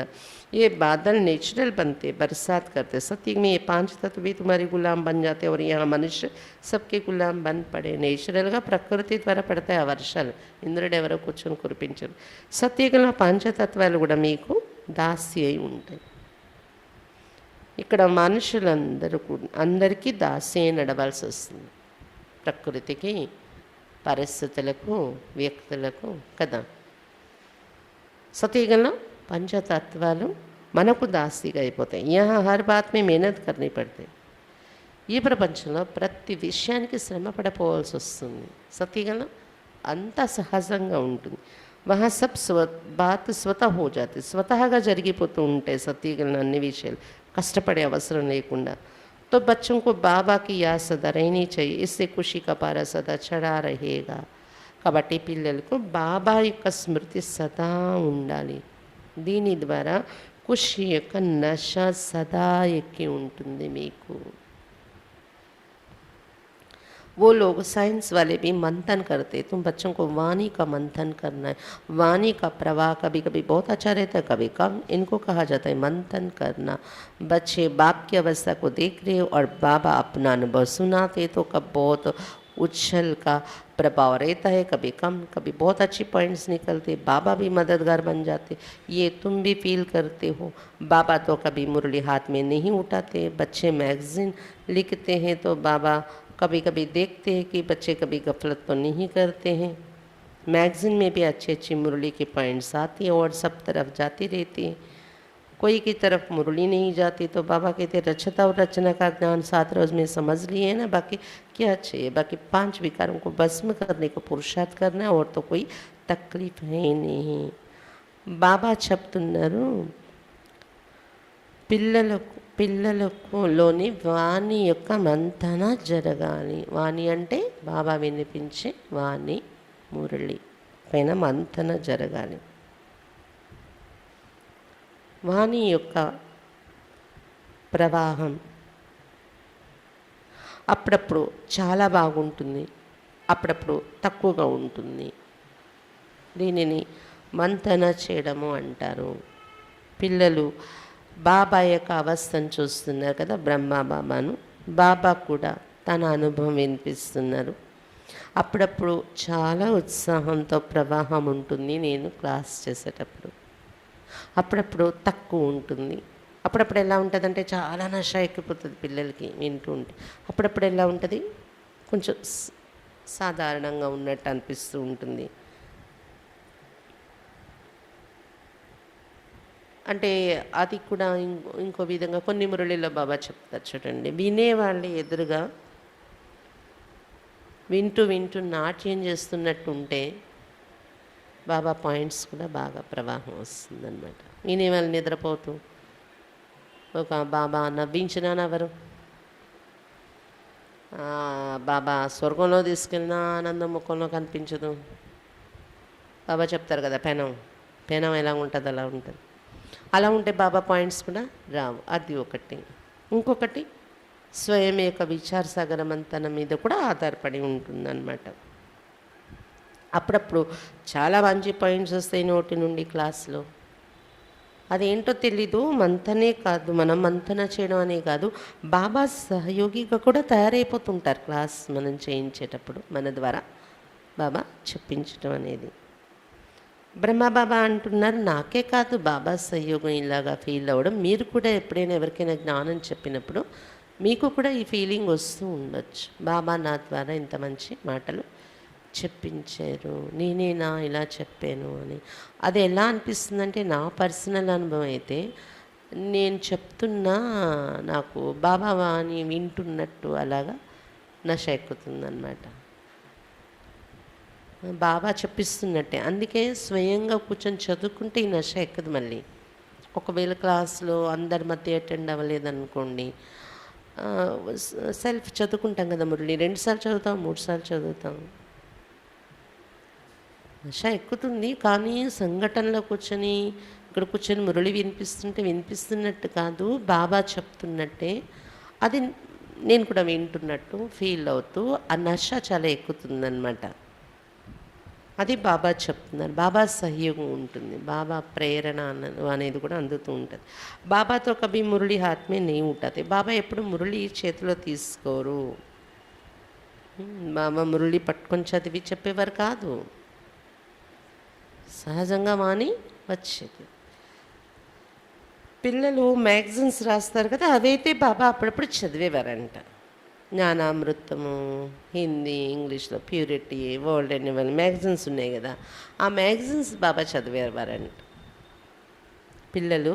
ये बादल नेचुरल बनते, बरसात करते. सत्युग में ये 5 तत्व भी तुम्हारे गुलाम बन जाते और यहाँ मनुष्य सबके गुलाम बन पड़े. నేచురల్గా ప్రకృతి ద్వారా పడతాయి ఆ వర్షాలు. ఇంద్రుడు ఎవరో కూర్చొని కురిపించరు. సత్యుగంలో పంచతత్వాలు కూడా మీకు దాసి అయి ఉంటాయి. ఇక్కడ మనుషులందరూ అందరికీ దాసి అయి నడవాల్సి వస్తుంది. ప్రకృతికి, పరిస్థితులకు, వ్యక్తులకు కదా. సత్యుగంలో పంచతత్వాలు మనకు దాసిగా అయిపోతాయి. యహా హర్ బాత్ మే మెహనత్ కర్నీ పడితే. ఈ ప్రపంచంలో ప్రతి విషయానికి శ్రమ పడిపోవాల్సి వస్తుంది. సత్యుగంలో అంత సహజంగా ఉంటుంది. వహా సబ్ బాత్ స్వతः హో జాతి, స్వతహాగా జరిగిపోతూ ఉంటాయి సత్యుగంలో అన్ని విషయాలు, కష్టపడే అవసరం లేకుండా. तो बच्चों को बाबा की याद सदा रहनी चाहिए, इससे खुशी का पारा सदा चढ़ा रहेगा. కాబట్టి పిల్లలకు బాబా యొక్క స్మృతి సదా ఉండాలి. దీని ద్వారా ఖుషి యొక్క నశ సదా ఎక్కి ఉంటుంది మీకు. वो लोग साइंस वाले भी मंथन करते. तुम बच्चों को वाणी का मंथन करना है. वाणी का प्रवाह कभी कभी बहुत अच्छा रहता है, कभी कम. इनको कहा जाता है मंथन करना. बच्चे बाप की अवस्था को देख रहे हो और बाबा अपना अनुभव सुनाते तो कब बहुत उछल का प्रभाव रहता है, कभी कम, कभी बहुत अच्छी पॉइंट्स निकलते. बाबा भी मददगार बन जाते. ये तुम भी फील करते हो. बाबा तो कभी मुरली हाथ में नहीं उठाते. बच्चे मैगजीन लिखते हैं तो बाबा कभी कभी देखते हैं कि बच्चे कभी गफलत तो नहीं करते हैं. मैगज़ीन में भी अच्छी अच्छी मुरली के पॉइंट्स आती हैं और सब तरफ जाती रहती हैं. कोई की तरफ मुरली नहीं जाती, तो बाबा कहते रचता और रचना का ज्ञान 7 रोज में समझ लिए ना, बाकी क्या चाहिए, बाकी 5 विकारों को भस्म करने को पुरुषार्थ करना और तो कोई तकलीफ है नहीं. బాబా చెప్తున్నారు, పిల్లలకులోని వాణి యొక్క మంతన జరగాలి. వాణి అంటే బాబా వినిపించే వాణి, మురళి పైన మంతన జరగాలి. వాణి యొక్క ప్రవాహం అప్పుడప్పుడు చాలా బాగుంటుంది, అప్పుడప్పుడు తక్కువగా ఉంటుంది. దీనిని మంతన చేయడము అంటారు. పిల్లలు బాబా యొక్క అవస్థను చూస్తున్నారు కదా, బ్రహ్మ బాబాను. బాబా కూడా తన అనుభవం వినిపిస్తున్నారు. అప్పుడప్పుడు చాలా ఉత్సాహంతో ప్రవాహం ఉంటుంది నేను క్లాస్ చేసేటప్పుడు, అప్పుడప్పుడు తక్కువ ఉంటుంది. అప్పుడప్పుడు ఎలా ఉంటుందంటే చాలా నష ఎక్కిపోతుంది పిల్లలకి వింటూ ఉంటే. అప్పుడప్పుడు ఎలా ఉంటుంది, కొంచెం సాధారణంగా ఉన్నట్టు అనిపిస్తూ ఉంటుంది. అంటే అది కూడా ఇంకో విధంగా కొన్ని మురళిలో బాబా చెప్తారు చూడండి, వినేవాళ్ళు ఎదురుగా వింటూ వింటూ నాట్యం చేస్తున్నట్టు ఉంటే బాబా పాయింట్స్ కూడా బాగా ప్రవాహం వస్తుందన్నమాట. వినేవాళ్ళు నిద్రపోతూ ఒక బాబా నవ్వించినా నవ్వరు, బాబా స్వర్గంలో తీసుకెళ్ళినా ఆనందం ముఖంలో కనిపించదు. బాబా చెప్తారు కదా, పెనం ఎలా ఉంటుంది అలా ఉంటుంది. అలా ఉంటే బాబా పాయింట్స్ కూడా రావు. అది ఒకటి. ఇంకొకటి స్వయం యొక్క విచార సాగర మంతనం మీద కూడా ఆధారపడి ఉంటుందన్నమాట. అప్పుడప్పుడు చాలా మంచి పాయింట్స్ వస్తాయి నోటి నుండి క్లాస్లో. అదేంటో తెలీదు, మంతనే కాదు, మనం మంతన చేయడం అనే కాదు, బాబా సహయోగిగా కూడా తయారైపోతుంటారు క్లాస్ మనం చేయించేటప్పుడు, మన ద్వారా బాబా చెప్పించడం అనేది. బ్రహ్మబాబా అంటున్నారు, నాకే కాదు బాబా సహయోగం ఇలాగా ఫీల్ అవ్వడం, మీరు కూడా ఎప్పుడైనా ఎవరికైనా జ్ఞానం చెప్పినప్పుడు మీకు కూడా ఈ ఫీలింగ్ వస్తూ ఉండొచ్చు. బాబా నా ద్వారా ఇంత మంచి మాటలు చెప్పించారు, నేనేనా ఇలా చెప్పాను అని. అది ఎలా అనిపిస్తుందంటే, నా పర్సనల్ అనుభవం అయితే నేను చెప్తున్నా నాకు బాబా అని వింటున్నట్టు అలాగా నష ఎక్కుతుందన్నమాట. బాబా చెప్పిస్తున్నట్టే. అందుకే స్వయంగా కూర్చొని చదువుకుంటే ఈ నష ఎక్కదు. మళ్ళీ ఒకవేళ క్లాస్లో అందరి మధ్య అటెండ్ అవ్వలేదనుకోండి, సెల్ఫ్ చదువుకుంటాం కదా మురళి, 2 సార్లు చదువుతాం, 3 సార్లు చదువుతాం, నష ఎక్కుతుంది. కానీ సంఘటనలో కూర్చొని ఇక్కడ కూర్చొని మురళి వినిపిస్తున్నట్టు కాదు, బాబా చెప్తున్నట్టే అది నేను కూడా వింటున్నట్టు ఫీల్ అవుతూ ఆ నష చాలా ఎక్కుతుందన్నమాట. అది బాబా చెప్తున్నారు. బాబా సహయోగం ఉంటుంది, బాబా ప్రేరణ అనేది కూడా అందుతూ ఉంటుంది. బాబాతో కభీ మురళి హాత్ మే नहीं उठाते. బాబా ఎప్పుడు మురళి చేతిలో తీసుకోరు. బాబా మురళి పట్టుకొని చదివి చెప్పేవారు కాదు, సహజంగా వాణి వచ్చేది. పిల్లలు మ్యాగజైన్స్ రాస్తారు కదా, అవైతే బాబా అప్పుడప్పుడు చదివేవారంట. జ్ఞానామృతము, హిందీ, ఇంగ్లీష్లో ప్యూరిటీ, వరల్డ్ ఎనివల్ మ్యాగజైన్స్ ఉన్నాయి కదా, ఆ మ్యాగజైన్స్ బాబా చదివేవారంట. పిల్లలు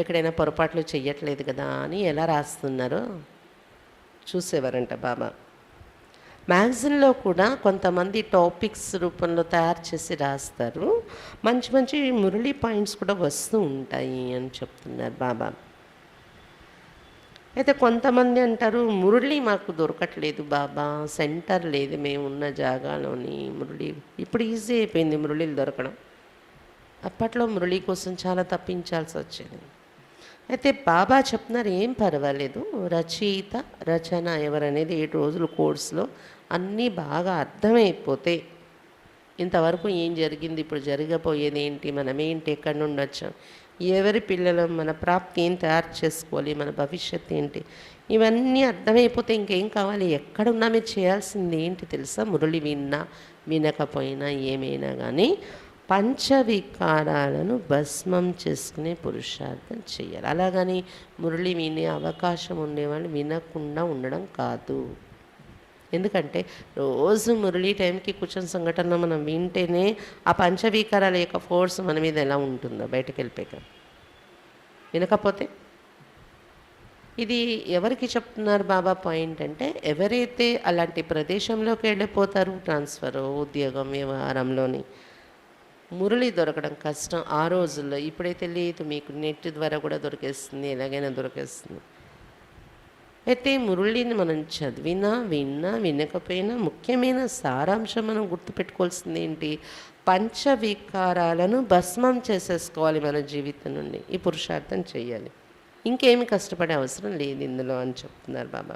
ఎక్కడైనా పొరపాట్లు చెయ్యట్లేదు కదా అని ఎలా రాస్తున్నారో చూసేవారంట బాబా. మ్యాగజైన్లో కూడా కొంతమంది టాపిక్స్ రూపంలో తయారు చేసి రాస్తారు, మంచి మంచి మురళి పాయింట్స్ కూడా వస్తూ ఉంటాయి అని చెప్తున్నారు బాబా. అయితే కొంతమంది అంటారు, మురళి మాకు దొరకట్లేదు బాబా, సెంటర్ లేదు మేము ఉన్న జాగాలోని. మురళి ఇప్పుడు ఈజీ అయిపోయింది మురళిలు దొరకడం, అప్పట్లో మురళి కోసం చాలా తప్పించాల్సి వచ్చేది. అయితే బాబా చెప్తున్నారు, ఏం పర్వాలేదు, రచయిత రచన ఎవరనేది 7 రోజుల కోర్సులో అన్నీ బాగా అర్థమైపోతే, ఇంతవరకు ఏం జరిగింది, ఇప్పుడు జరగబోయేది ఏంటి, మనమేంటి, ఎక్కడి నుండి వచ్చాం, ఎవరి పిల్లలు, మన ప్రాప్తి ఏం తయారు చేసుకోవాలి, మన భవిష్యత్తు ఏంటి, ఇవన్నీ అర్థమైపోతే ఇంకేం కావాలి, ఎక్కడున్నా మీరు చేయాల్సింది ఏంటి తెలుసా, మురళి విన్నా వినకపోయినా ఏమైనా కానీ పంచవికారాలను భస్మం చేసుకునే పురుషార్థం చేయాలి. అలాగని మురళి వినే అవకాశం ఉండేవాళ్ళు వినకుండా ఉండడం కాదు. ఎందుకంటే రోజు మురళి టైంకి కూర్చొని సంఘటన మనం వింటేనే ఆ పంచవికారాల యొక్క ఫోర్స్ మన మీద ఎలా ఉంటుందో బయటకు వెళ్ళిపోయాక. వినకపోతే ఇది ఎవరికి చెప్తున్నారు బాబా పాయింట్ అంటే, ఎవరైతే అలాంటి ప్రదేశంలోకి వెళ్ళిపోతారు ట్రాన్స్ఫర్ ఉద్యోగం వ్యవహారంలోని మురళి దొరకడం కష్టం ఆ రోజుల్లో. ఇప్పుడైతే లేదు, మీకు నెట్ ద్వారా కూడా దొరికేస్తుంది, ఎలాగైనా దొరికేస్తుంది. అయితే మురళిని మనం చదివినా విన్నా వినకపోయినా ముఖ్యమైన సారాంశం మనం గుర్తుపెట్టుకోవాల్సింది ఏంటి, పంచవికారాలను భస్మం చేసేసుకోవాలి మన జీవితం నుండి. ఈ పురుషార్థం చేయాలి, ఇంకేమి కష్టపడే అవసరం లేదు ఇందులో అని చెప్తున్నారు బాబా.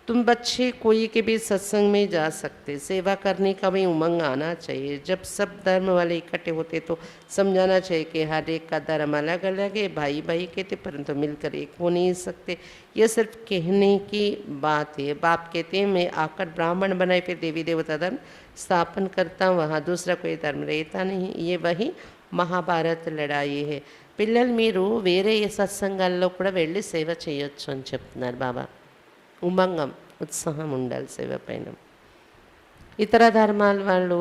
तुम बच्चे कोई के भी सत्संग में जा सकते, सेवा करने का भी उमंग आना चाहिए। जब सब धर्म वाले इकट्ठे होते तो समझाना चाहिए कि हर एक का धर्म अलग अलग है, भाई भाई कहते परंतु मिलकर एक हो नहीं सकते। यह सिर्फ कहने की बात है। बाप कहते हैं मैं आकर ब्राह्मण बनाए फिर देवी देवता धर्म स्थापन करता हूँ, वहाँ दूसरा कोई धर्म रहता नहीं। ये वही మహాభారత్ లడాయి హే. పిల్లలు మీరు వేరే సత్సంగాల్లో కూడా వెళ్ళి సేవ చేయొచ్చు అని చెప్తున్నారు బాబా. ఉమంగం, ఉత్సాహం ఉండాలి సేవ పైన. ఇతర ధర్మాల వాళ్ళు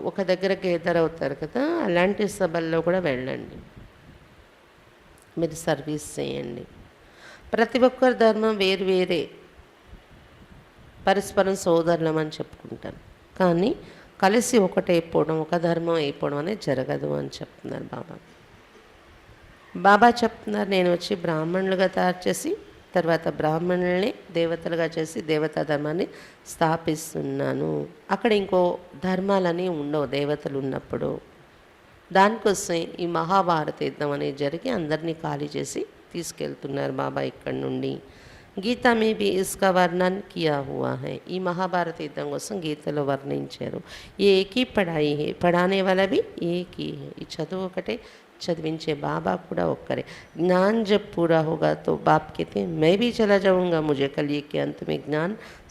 ఒక దగ్గర గేదర్ అవుతారు కదా, అలాంటి సభల్లో కూడా వెళ్ళండి, మీరు సర్వీస్ చేయండి. ప్రతి ఒక్కరి ధర్మం వేరు వేరే, పరస్పరం సోదరులం అని చెప్పుకుంటారు, కానీ కలిసి ఒకటైపోవడం, ఒక ధర్మం అయిపోవడం అనేది జరగదు అని చెప్తున్నారు బాబా. బాబా చెప్తున్నారు నేను వచ్చి బ్రాహ్మణులుగా తయారు చేసి తర్వాత బ్రాహ్మణుల్ని దేవతలుగా చేసి దేవతా ధర్మాన్ని స్థాపిస్తున్నాను. అక్కడ ఇంకో ధర్మాలని ఉండవు దేవతలు ఉన్నప్పుడు. దానికోసం ఈ మహాభారత యుద్ధం అనేది జరిగి అందరినీ ఖాళీ చేసి తీసుకెళ్తున్నారు బాబా ఇక్కడి నుండి. గీతా మే भी इसका वर्णन किया हुआ है. ఈ మహాభారత యుద్ధం కోసం గీతలో వర్ణించారు. ఏక్ ही पढ़ाई है, पढ़ाने वाला भी एक ही है. ఈ చదువు ఒకటే, చదివించే బాబా కూడా ఒక్కరే. ज्ञान जब पूरा होगा तो बाप कहते हैं मैं भी चला जाऊंगा, मुझे कलयुग के अंत में ज्ञान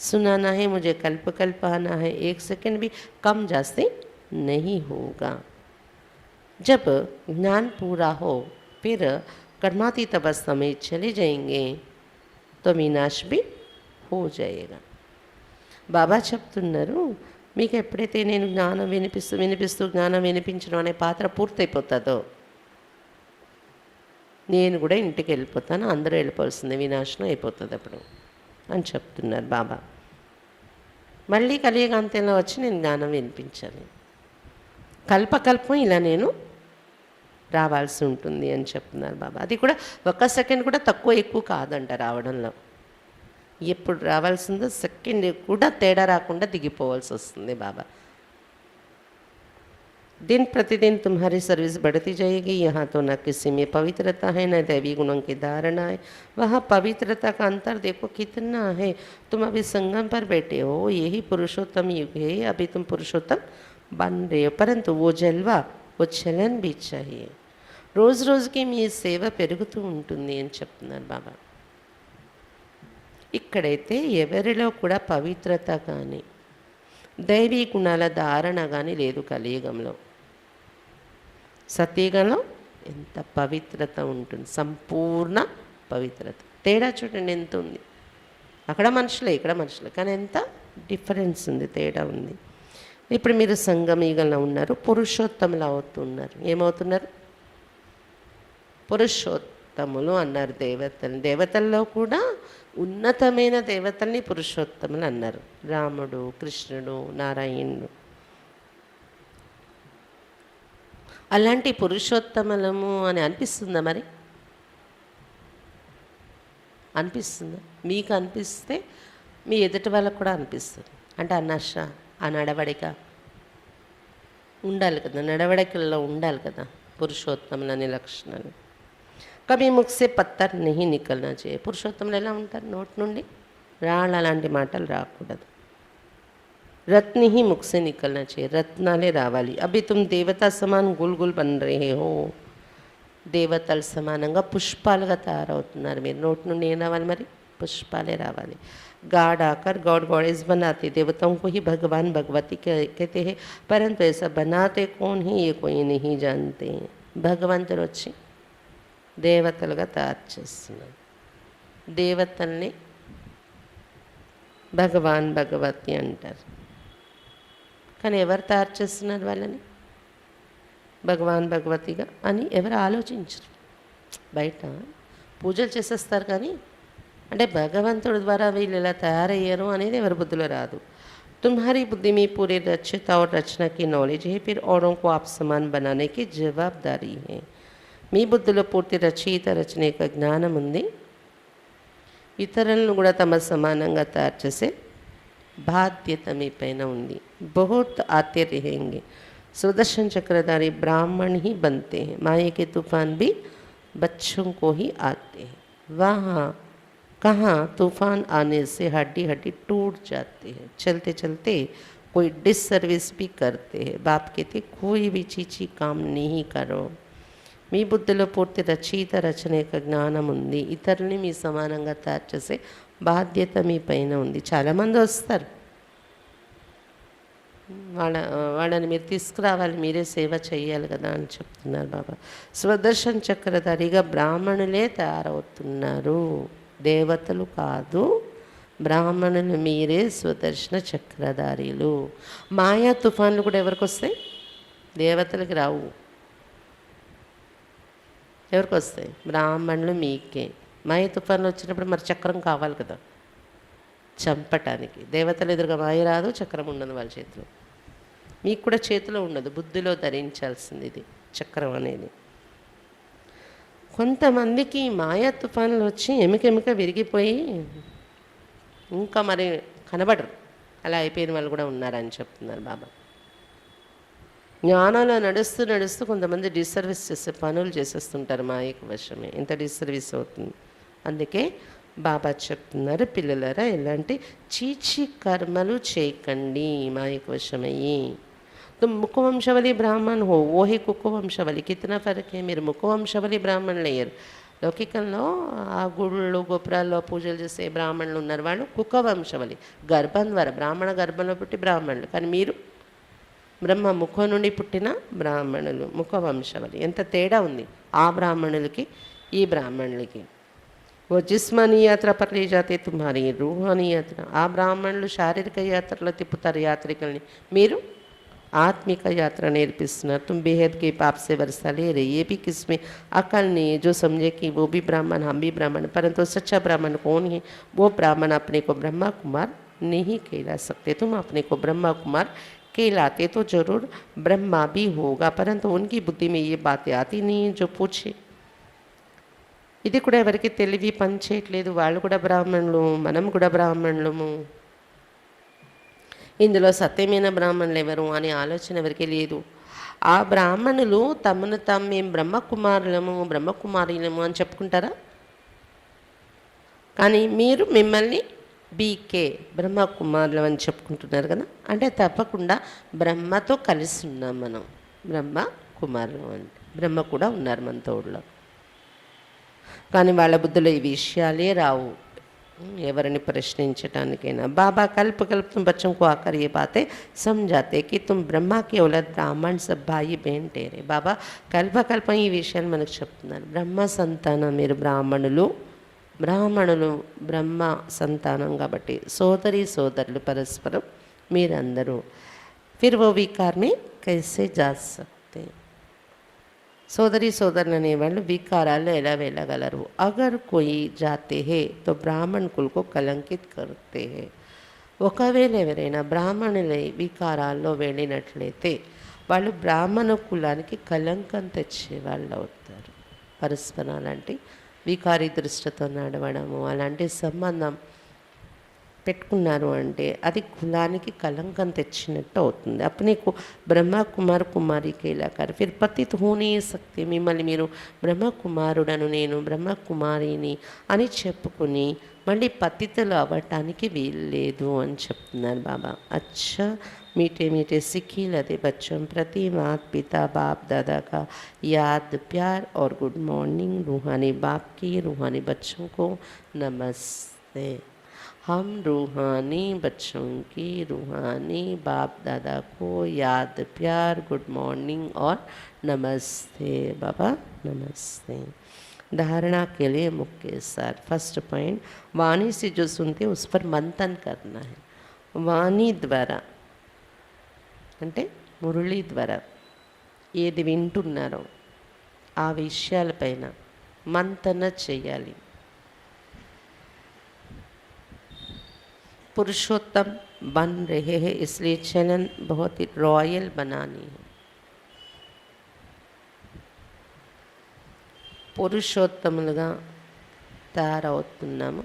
सुनाना है, मुझे कल्प कल्प आना है, एक सेकंड भी कम जास्ती नहीं होगा. जब ज्ञान पूरा हो फिर कर्मातीत अवस्था में चले जाएंगे तो వినాశ भी हो जाएगा. బాబా చెప్తున్నారు మీకు ఎప్పుడైతే నేను జ్ఞానం వినిపిస్తూ జ్ఞానం వినిపించడం అనే పాత్ర పూర్తయిపోతుందో నేను కూడా ఇంటికి వెళ్ళిపోతాను, అందరూ వెళ్ళిపోవాల్సిందే, వినాశనం అయిపోతుంది అప్పుడు అని చెప్తున్నారు బాబా. మళ్ళీ కలియుగాంతంలో వచ్చి నేను జ్ఞానం వినిపించాలి, కల్పకల్పం ఇలా నేను రావాల్సి ఉంటుంది అని చెప్తున్నారు బాబా. అది కూడా ఒక్క సెకండ్ కూడా తక్కువ ఎక్కువ కాదంట రావడంలో. ఎప్పుడు రావాల్సిందో సెకండ్ కూడా తేడా రాకుండా దిగిపోవాల్సి వస్తుంది బాబా. दिन प्रतिदिन तुम्हारी सर्विस बढ़ती जाएगी. यहाँ तो न किसी में पवित्रता है न दैवी गुणों की धारणा है. वहाँ पवित्रता का अंतर देखो कितना है. तुम अभी संगम पर बैठे हो, यही पुरुषोत्तम युग है, अभी तुम पुरुषोत्तम बन रहे हो, परंतु वो जलवा वो చలన్ भी चाहिए. రోజు రోజుకి మీ సేవ పెరుగుతూ ఉంటుంది అని చెప్తున్నారు బాబా. ఇక్కడైతే ఎవరిలో కూడా పవిత్రత కానీ దైవీ గుణాల ధారణ కానీ లేదు కలియుగంలో. సత్యయుగంలో ఎంత పవిత్రత ఉంటుంది, సంపూర్ణ పవిత్రత. తేడా చూడండి ఎంత ఉంది. అక్కడ మనుషులే ఇక్కడ మనుషులే, కానీ ఎంత డిఫరెన్స్ ఉంది, తేడా ఉంది. ఇప్పుడు మీరు సంగమయుగంలో ఉన్నారు, పురుషోత్తములు అవుతున్నారు. ఏమవుతున్నారు? పురుషోత్తములు అన్నారు దేవతలు. దేవతల్లో కూడా ఉన్నతమైన దేవతల్ని పురుషోత్తములు అన్నారు. రాముడు, కృష్ణుడు, నారాయణుడు. అలాంటి పురుషోత్తములము అని అనిపిస్తుందా? మరి అనిపిస్తుందా? మీకు అనిపిస్తే మీ ఎదుటి వాళ్ళకు కూడా అనిపిస్తుంది. అంటే ఆ నష, ఆ నడవడిక ఉండాలి కదా, నడవడికల్లో ఉండాలి కదా పురుషోత్తములు అనే లక్షణాలు. కभी मुख से पत्थर नहीं निकलना चाहिए. పురుషోత్తములు ఎలా ఉంటారు? నోటి నుండి రాళ్ళు అలాంటి మాటలు రాకూడదు. रत्न ही मुख से निकलना चाहिए, రత్నాలే రావాలి. అభి తుమ్ దేవతా సమాన్ గుల్ గుల్ బన్ రహే హో. దేవతల సమానంగా పుష్పాలుగా తయారవుతున్నారు మీరు. నోటి నుండి ఏం రావాలి? మరి పుష్పాలే రావాలి. गाड आकर गॉड गॉडेस बनाते, देवताओं को ही भगवान भगवती कहते हैं, परंतु ऐसा बनाते कौन ही ये कोई नहीं जानते. భగవంతుడు వచ్చి దేవతలుగా తయారు చేస్తున్నారు. దేవతల్ని భగవాన్ భగవతి అంటారు. కానీ ఎవరు తయారు చేస్తున్నారు వాళ్ళని? భగవాన్ భగవతిగా అని ఎవరు ఆలోచించరు. బయట పూజలు చేసేస్తారు కానీ అంటే భగవంతుడి ద్వారా వీళ్ళు ఇలా తయారయ్యారు అనేది ఎవరి బుద్ధిలో రాదు. तुम्हारी बुद्धि में पूरे रचयिता और रचना की नॉलेज है, फिर औरों को आप समान बनाने की जवाबदारी है. మీ బుద్ధిలో పూర్తి రచయిత రచన యొక్క జ్ఞానం ఉంది, ఇతరులను కూడా తమ సమానంగా తయారు చేసే బాధ్యత మీ పైన ఉంది. बहुत आते रहेंगे. सुदर्शन चक्रधारी ब्राह्मण ही बनते हैं. माया के तूफान भी बच्चों को ही आते हैं. वहाँ कहाँ तूफान आने से हड्डी हड्डी टूट जाते हैं. चलते चलते कोई डिससर्विस भी करते हैं. बाप कहते कोई भी चीची काम नहीं करो. మీ బుద్ధిలో పూర్తి రచయిత రచన యొక్క జ్ఞానం ఉంది, ఇతరుల్ని మీ సమానంగా తయారు చేసే బాధ్యత మీ పైన ఉంది. చాలామంది వస్తారు, వాళ్ళని మీరు తీసుకురావాలి, మీరే సేవ చేయాలి కదా అని చెప్తున్నారు బాబా. స్వదర్శన్ చక్రధారిగా బ్రాహ్మణులే తయారవుతున్నారు, దేవతలు కాదు. బ్రాహ్మణులు మీరే స్వదర్శన చక్రధారీలు. మాయా తుఫాన్లు కూడా ఎవరికి వస్తాయి? దేవతలకి రావు. ఎవరికి వస్తాయి? బ్రాహ్మణులు మీకే. మాయ తుఫాన్లు వచ్చినప్పుడు మరి చక్రం కావాలి కదా చంపటానికి. దేవతలు ఎదురుగా మాయ రాదు, చక్రం ఉండదు వాళ్ళ చేతిలో. మీకు కూడా చేతిలో ఉండదు, బుద్ధిలో ధరించాల్సింది ఇది చక్రం అనేది. కొంతమందికి మాయా తుఫాన్లు వచ్చి ఎమికెమిక విరిగిపోయి ఇంకా మరి కనబడరు, అలా అయిపోయిన వాళ్ళు కూడా ఉన్నారని చెప్తున్నారు బాబా. జ్ఞానంలో నడుస్తూ నడుస్తూ కొంతమంది డిసర్వీస్ చేసే పనులు చేసేస్తుంటారు, మాయకు వశమే. ఇంత డిసర్వీస్ అవుతుంది. అందుకే బాబా చెప్తున్నారు, పిల్లలరా ఎలాంటి చీచి కర్మలు చేయకండి మాయకు వశమయ్యి. तुम मुखवंशवली ब्राह्मण हो, वो ही कुकुवंशवली. कितना फ़र्क है. మీరు ముఖవంశవలి బ్రాహ్మణులు అయ్యారు. లౌకికంలో ఆ గుళ్ళు గోపురాల్లో పూజలు చేసే బ్రాహ్మణులు ఉన్నారు, వాళ్ళు కుకవంశవలి, గర్భం ద్వారా బ్రాహ్మణ గర్భంలో పుట్టి బ్రాహ్మణులు. కానీ మీరు బ్రహ్మ ముఖం నుండి పుట్టిన బ్రాహ్మణులు, ముఖవంశవలి. ఎంత తేడా ఉంది ఆ బ్రాహ్మణులకి ఈ బ్రాహ్మణులకి. वो जिस्मानी यात्रा पर ले जाते तुम्हारी रूहानी यात्रा. ఆ బ్రాహ్మణులు శారీరక యాత్రలో తిప్పుతారు యాత్రికుల్ని, మీరు आत्मिक यात्रा नेर्पिస్తున్నారు. तुम बेहद के पाप से वर्षा ले रहे. ये भी किसमें अकल नहीं है जो समझे कि वो भी ब्राह्मण हम भी ब्राह्मण. परंतु सच्चा ब्राह्मण कौन है? वो ब्राह्मण अपने को ब्रह्मा कुमार नहीं कहला सकते. तुम अपने को ब्रह्मा कुमार कहलाते तो जरूर ब्रह्मा भी होगा, परंतु उनकी बुद्धि में ये बातें आती नहीं है जो पूछे. ఇది కూడా ఎవరికి తెలివి పనిచేయట్లేదు. వాళ్ళు కూడా బ్రాహ్మణులు, మనం కూడా బ్రాహ్మణులము, ఇందులో సత్యమైన బ్రాహ్మణులు ఎవరు అనే ఆలోచన ఎవరికి లేదు. ఆ బ్రాహ్మణులు తమను తాము మేము బ్రహ్మకుమారులము బ్రహ్మకుమారులము అని చెప్పుకుంటారా? కానీ మీరు మిమ్మల్ని బీకే బ్రహ్మకుమారులు అని చెప్పుకుంటున్నారు కదా. అంటే తప్పకుండా బ్రహ్మతో కలిసి ఉన్నాం మనం, బ్రహ్మ కుమారులు అంటే. బ్రహ్మ కూడా ఉన్నారు మన తోడులో. కానీ వాళ్ళ బుద్ధిలో ఈ విషయాలే రావు, ఎవరిని ప్రశ్నించటానికైనా. బాబా కల్ప కల్ప तुम बच्चों को आकर ये बातें समझाते कि तुम ब्रह्मा के औलाद ब्राह्मण सब भाई बहन ठहरे. బాబా కల్పకల్పం ఈ విషయాన్ని మనకు చెప్తున్నారు. బ్రహ్మ సంతానం మీరు బ్రాహ్మణులు, బ్రాహ్మణులు బ్రహ్మ సంతానం కాబట్టి సోదరి సోదరులు పరస్పరం మీరందరూ. फिर वो विकार में कैसे जा सकते. సోదరి సోదరులు అనేవాళ్ళు వికారాలు ఎలా వెళ్ళగలరు? అగర్ కోయి జాతే హే తో బ్రాహ్మణ్ కుల్కో కలంకిత్ కర్తే హే. ఒకవేళ ఎవరైనా బ్రాహ్మణులై వికారాల్లో వెళ్ళినట్లయితే వాళ్ళు బ్రాహ్మణ కులానికి కలంకం తెచ్చే వాళ్ళు అవుతారు. పరస్పరం అలాంటి వికారి దృష్టితో నడవడము, అలాంటి సంబంధం పెట్టుకున్నారు అంటే అది కులానికి కలంకం తెచ్చినట్టు అవుతుంది. అప్పుడు నీకు బ్రహ్మ కుమార్ కుమారికి ఇలా కాదు. ఫిర్ పతిత్ హోనే సక్తి. మిమ్మల్ని మీరు బ్రహ్మకుమారుడను నేను బ్రహ్మకుమారిని అని చెప్పుకుని మళ్ళీ పతితులు అవ్వటానికి వీల్లేదు అని చెప్తున్నారు బాబా. అచ్చా मीठे मीठे सिक्खी लदे बच्चों प्रति माता पिता बाप दादा का याद प्यार और गुड मॉर्निंग. रूहानी बाप की रूहानी बच्चों को नमस्ते. हम रूहानी बच्चों की रूहानी बाप दादा को याद प्यार गुड मॉर्निंग और नमस्ते. बाबा नमस्ते. धारणा के लिए मुख्य सार. फर्स्ट पॉइंट, वाणी से जो सुनते उस पर मंथन करना है. वाणी द्वारा అంటే మురళి ద్వారా ఏది వింటున్నారో ఆ విషయాలపైన మంతన చేయాలి. पुरुषोत्तम बन रहे हैं, इसलिए चलन बहुत ही रॉयल बनानी है. పురుషోత్తములుగా తయారవుతున్నాము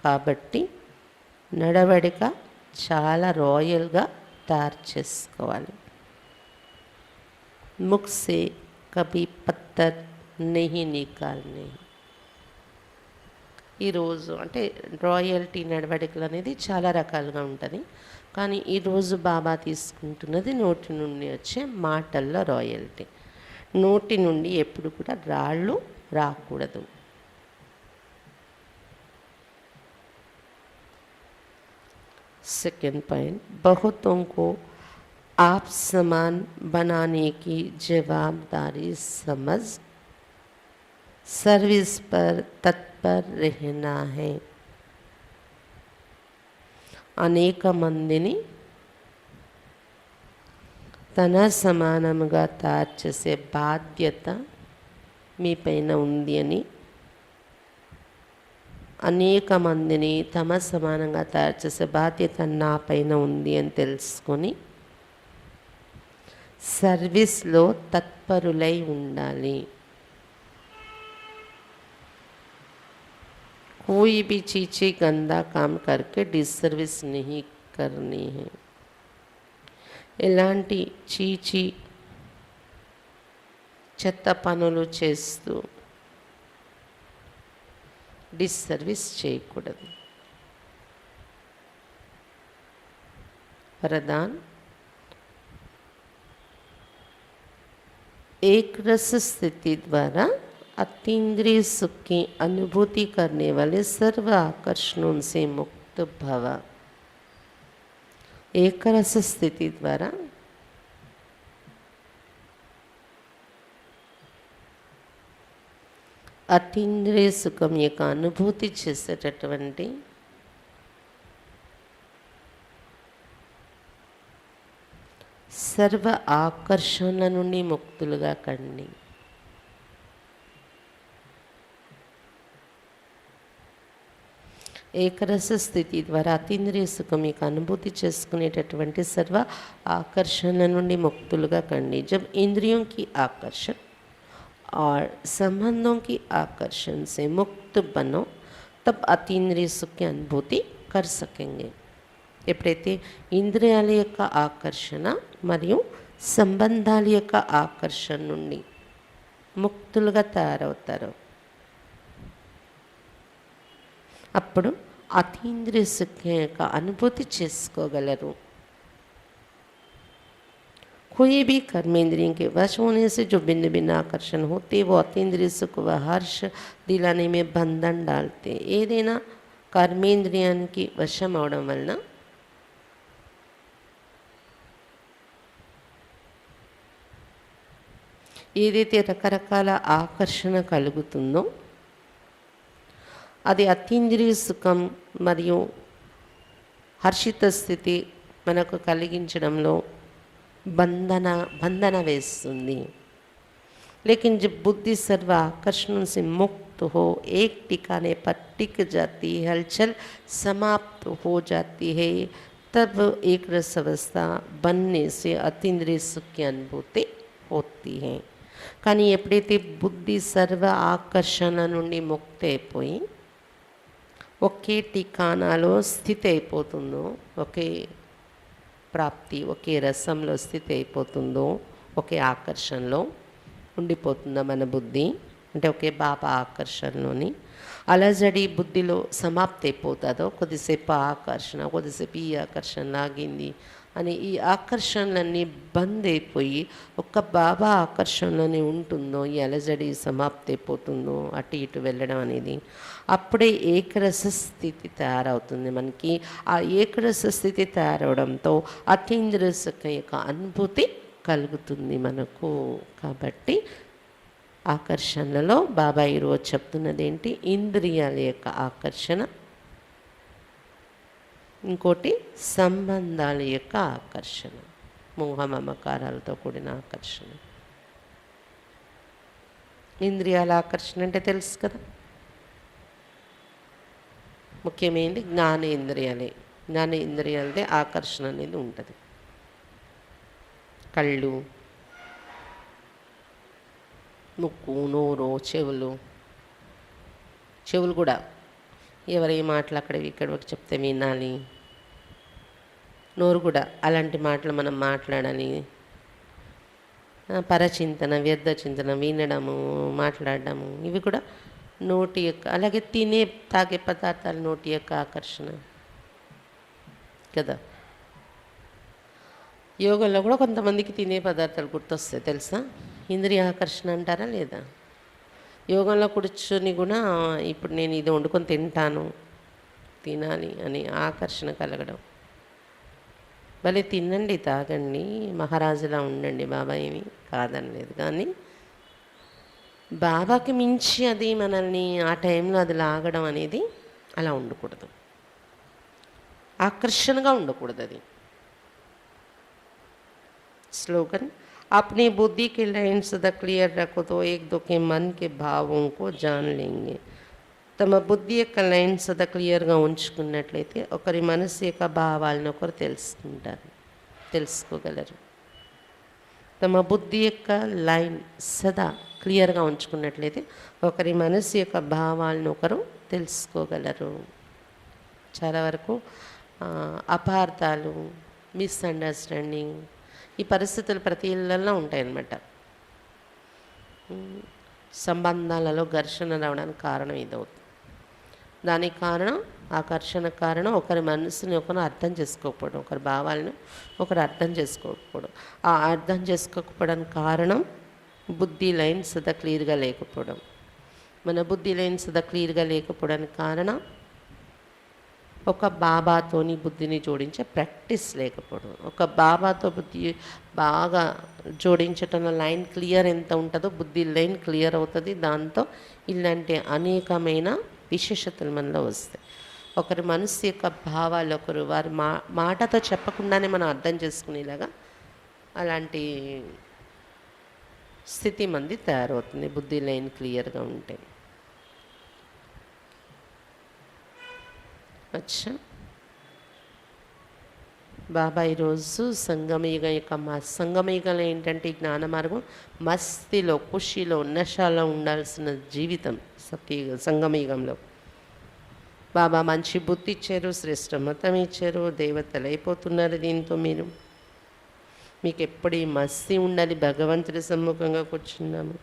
కాబట్టి నడవడిక చాలా రాయల్గా తయారు చేసుకోవాలి. ముఖ్ సే కభీ పత్తర్ నహీ నికాల్నే. ఈరోజు అంటే రాయల్టీ నడవడికలు అనేది చాలా రకాలుగా ఉంటుంది. కానీ ఈరోజు బాబా తీసుకుంటున్నది నోటి నుండి వచ్చే మాటల్లో రాయల్టీ. నోటి నుండి ఎప్పుడు కూడా రాళ్ళు రాకూడదు. सेकंड पॉइंट, बहुतों को आप समान बनाने की जवाबदारी समझ सर्विस पर तत्पर रहना है. అనేక మందిని తన సమానముగా తయారు చేసే బాధ్యత మీ పైన ఉంది అని, అనేక మందిని తమ సమానంగా తయారు చేసే బాధ్యత నా పైన ఉంది అని తెలుసుకొని సర్వీస్లో తత్పరులై ఉండాలి. कोई भी चीज़ें गंदा काम करके डिसर्विस नहीं करनी है. ఎలాంటి చీచి చెత్త పనులు చేస్తూ డిస్సర్వీస్ చేయకూడదు. वरदान, एक रस स्थिति द्वारा अतीन्द्रिय सुख की अनुभूति करने वाले सर्व आकर्षणों से मुक्त भव. एक रस स्थिति द्वारा అతీంద్రియ సుఖం యొక్క అనుభూతి చేసేటటువంటి సర్వ ఆకర్షణల నుండి ముక్తులుగా కండి. ఏకరస స్థితి ద్వారా అతీంద్రియ సుఖం యొక్క అనుభూతి చేసుకునేటటువంటి సర్వ ఆకర్షణల నుండి ముక్తులుగా కండి. జబ్ ఇంద్రియోं की आकर्षण और संबंधों की आकर्षण से मुक्त बनो तब अतीन्द्रिय सुख की अनुभूति कर सकेंगे. ఎప్పుడైతే ఇంద్రియాల యొక్క ఆకర్షణ మరియు సంబంధాల యొక్క ఆకర్షణ నుండి ముక్తులుగా తయారవుతారో అప్పుడు అతీంద్రియ సుఖం యొక్క అనుభూతి చేసుకోగలరు. कोई भी कर्मेंद्रियों के वश होने से जो भिन्न भिन्न आकर्षण होते वो अतीन्द्रिय सुख व हर्ष दिलाने में बंधन डालते. ఏదైనా కర్మేంద్రియానికి వశం అవడం వలన ఏదైతే రకరకాల ఆకర్షణ కలుగుతుందో అది అతీంద్రియ సుఖం మరియు హర్షిత స్థితి మనకు కలిగించడంలో బంధన వేస్తుంది. लेकिन जब बुद्धि सर्व आकर्षणों से मुक्त हो, एक ठिकाने पर टिक जाती है, हलचल समाप्त हो जाती है, तब एक रस अवस्था बनने से अतीन्द्रिय सुख की अनुभूति होती है. కానీ ఎప్పుడైతే బుద్ధి సర్వ ఆకర్షణ నుండి ముక్తి అయిపోయి ఒకే ఠికానాలో స్థితి అయిపోతుందో, ఒకే ప్రాప్తి ఒకే రసంలో స్థితి అయిపోతుందో, ఒకే ఆకర్షణలో ఉండిపోతుందో మన బుద్ధి, అంటే ఒకే బాబా ఆకర్షణలోని అలజడి బుద్ధిలో సమాప్తి అయిపోతుందో, కొద్దిసేపు ఆకర్షణ కొద్దిసేపు ఈ ఆకర్షణ లాగింది అని ఈ ఆకర్షణలన్నీ బంద్ అయిపోయి ఒక్క బాబా ఆకర్షణలోనే ఉంటుందో, ఈ అలజడి సమాప్తి అయిపోతుందో అటు ఇటు వెళ్ళడం అనేది, అప్పుడే ఏకరస స్థితి తయారవుతుంది మనకి. ఆ ఏకరస స్థితి తయారవడంతో అతీంద్రియ సుఖం యొక్క అనుభూతి కలుగుతుంది మనకు. కాబట్టి ఆకర్షణలలో బాబా ఈరోజు చెప్తున్నది ఏంటి? ఇంద్రియాల యొక్క ఆకర్షణ, ఇంకోటి సంబంధాల యొక్క ఆకర్షణ. మోహ మమకారాలతో కూడిన ఆకర్షణ. ఇంద్రియాల ఆకర్షణ అంటే తెలుసు కదా, ముఖ్యమైనది జ్ఞానేంద్రియాలే. జ్ఞానేంద్రియాలదే ఆకర్షణ అనేది ఉంటుంది. కళ్ళు, ముక్కు, నోరు, చెవులు కూడా ఎవరి మాటలు ఇక్కడ చెప్తే వినాలి. నోరు కూడా అలాంటి మాటలు మనం మాట్లాడాలి. పరచింతన, వ్యర్థ చింతన, వినడము, మాట్లాడడము, ఇవి కూడా నోటి యొక్క. అలాగే తాగే పదార్థాలు నోటి యొక్క ఆకర్షణ కదా. యోగంలో కూడా కొంతమందికి తినే పదార్థాలు గుర్తొస్తాయి తెలుసా, ఇంద్రియ ఆకర్షణ అంటారా లేదా. యోగంలో కూర్చొని కూడా ఇప్పుడు నేను ఇది వండుకొని తినాలి అని ఆకర్షణ కలగడం. భలే తినండి, తాగండి, మహారాజులా ఉండండి, బాబా ఏమి కాదనలేదు. కానీ బాబాకి మించి అది మనల్ని ఆ టైంలో అది లాగడం అనేది అలా ఉండకూడదు, ఆకర్షణగా ఉండకూడదు అది. स्लोगन, अपनी बुद्धि के लाइन सदा क्लियर रखो तो एक दो के मन के भावों को जान लेंगे. తమ బుద్ధి యొక్క లైన్ సదా క్లియర్గా ఉంచుకున్నట్లయితే ఒకరి మనసు యొక్క భావాలను ఒకరు తెలుసుకోగలరు. తమ బుద్ధి యొక్క లైన్ సదా క్లియర్గా ఉంచుకున్నట్లయితే ఒకరి మనసు యొక్క భావాలను ఒకరు తెలుసుకోగలరు. చాలా వరకు అపార్థాలు, మిస్అండర్స్టాండింగ్, ఈ పరిస్థితులు ప్రతి ఇళ్ళల్లో ఉంటాయన్నమాట. సంబంధాలలో ఘర్షణ రావడానికి కారణం ఇదవుతుంది. దానికి కారణం, ఆ ఘర్షణ కారణం ఒకరి మనసుని ఒకరు అర్థం చేసుకోకపోవడం, ఒకరి భావాలను ఒకరు అర్థం చేసుకోకపోవడం. ఆ అర్థం చేసుకోకపోవడానికి కారణం బుద్ధి లైన్ సదా క్లియర్గా లేకపోవడం. మన బుద్ధి లైన్ సదా క్లియర్గా లేకపోవడానికి కారణం ఒక బాబాతోని బుద్ధిని జోడించే ప్రాక్టీస్ లేకపోవడం. ఒక బాబాతో బుద్ధి బాగా జోడించటంలో లైన్ క్లియర్ ఎంత ఉంటుందో బుద్ధి లైన్ క్లియర్ అవుతుంది. దాంతో ఇలాంటి అనేకమైన విశేషతలు మనలో వస్తాయి. ఒకరి మనసు యొక్క భావాలు ఒకరు వారి మాటతో చెప్పకుండానే మనం అర్థం చేసుకునేలాగా అలాంటి స్థితి మంది తయారవుతుంది బుద్ధి లైన్ క్లియర్గా ఉంటే. అచ్చా, బాబా ఈరోజు సంగమయుగం యొక్క సంగమయుగంలో ఏంటంటే ఈ జ్ఞాన మార్గం మస్తిలో, ఖుషీలో, నషాలో ఉండాల్సిన జీవితం. సంగమయుగంలో బాబా మంచి బుద్ధి ఇచ్చారు, శ్రేష్ఠ మతం ఇచ్చారు, దేవతలు అయిపోతున్నారు. దీంతో మీకు ఎప్పుడు ఈ మస్తి ఉండాలి. భగవంతుడి సమ్ముఖంగా కూర్చున్నాము,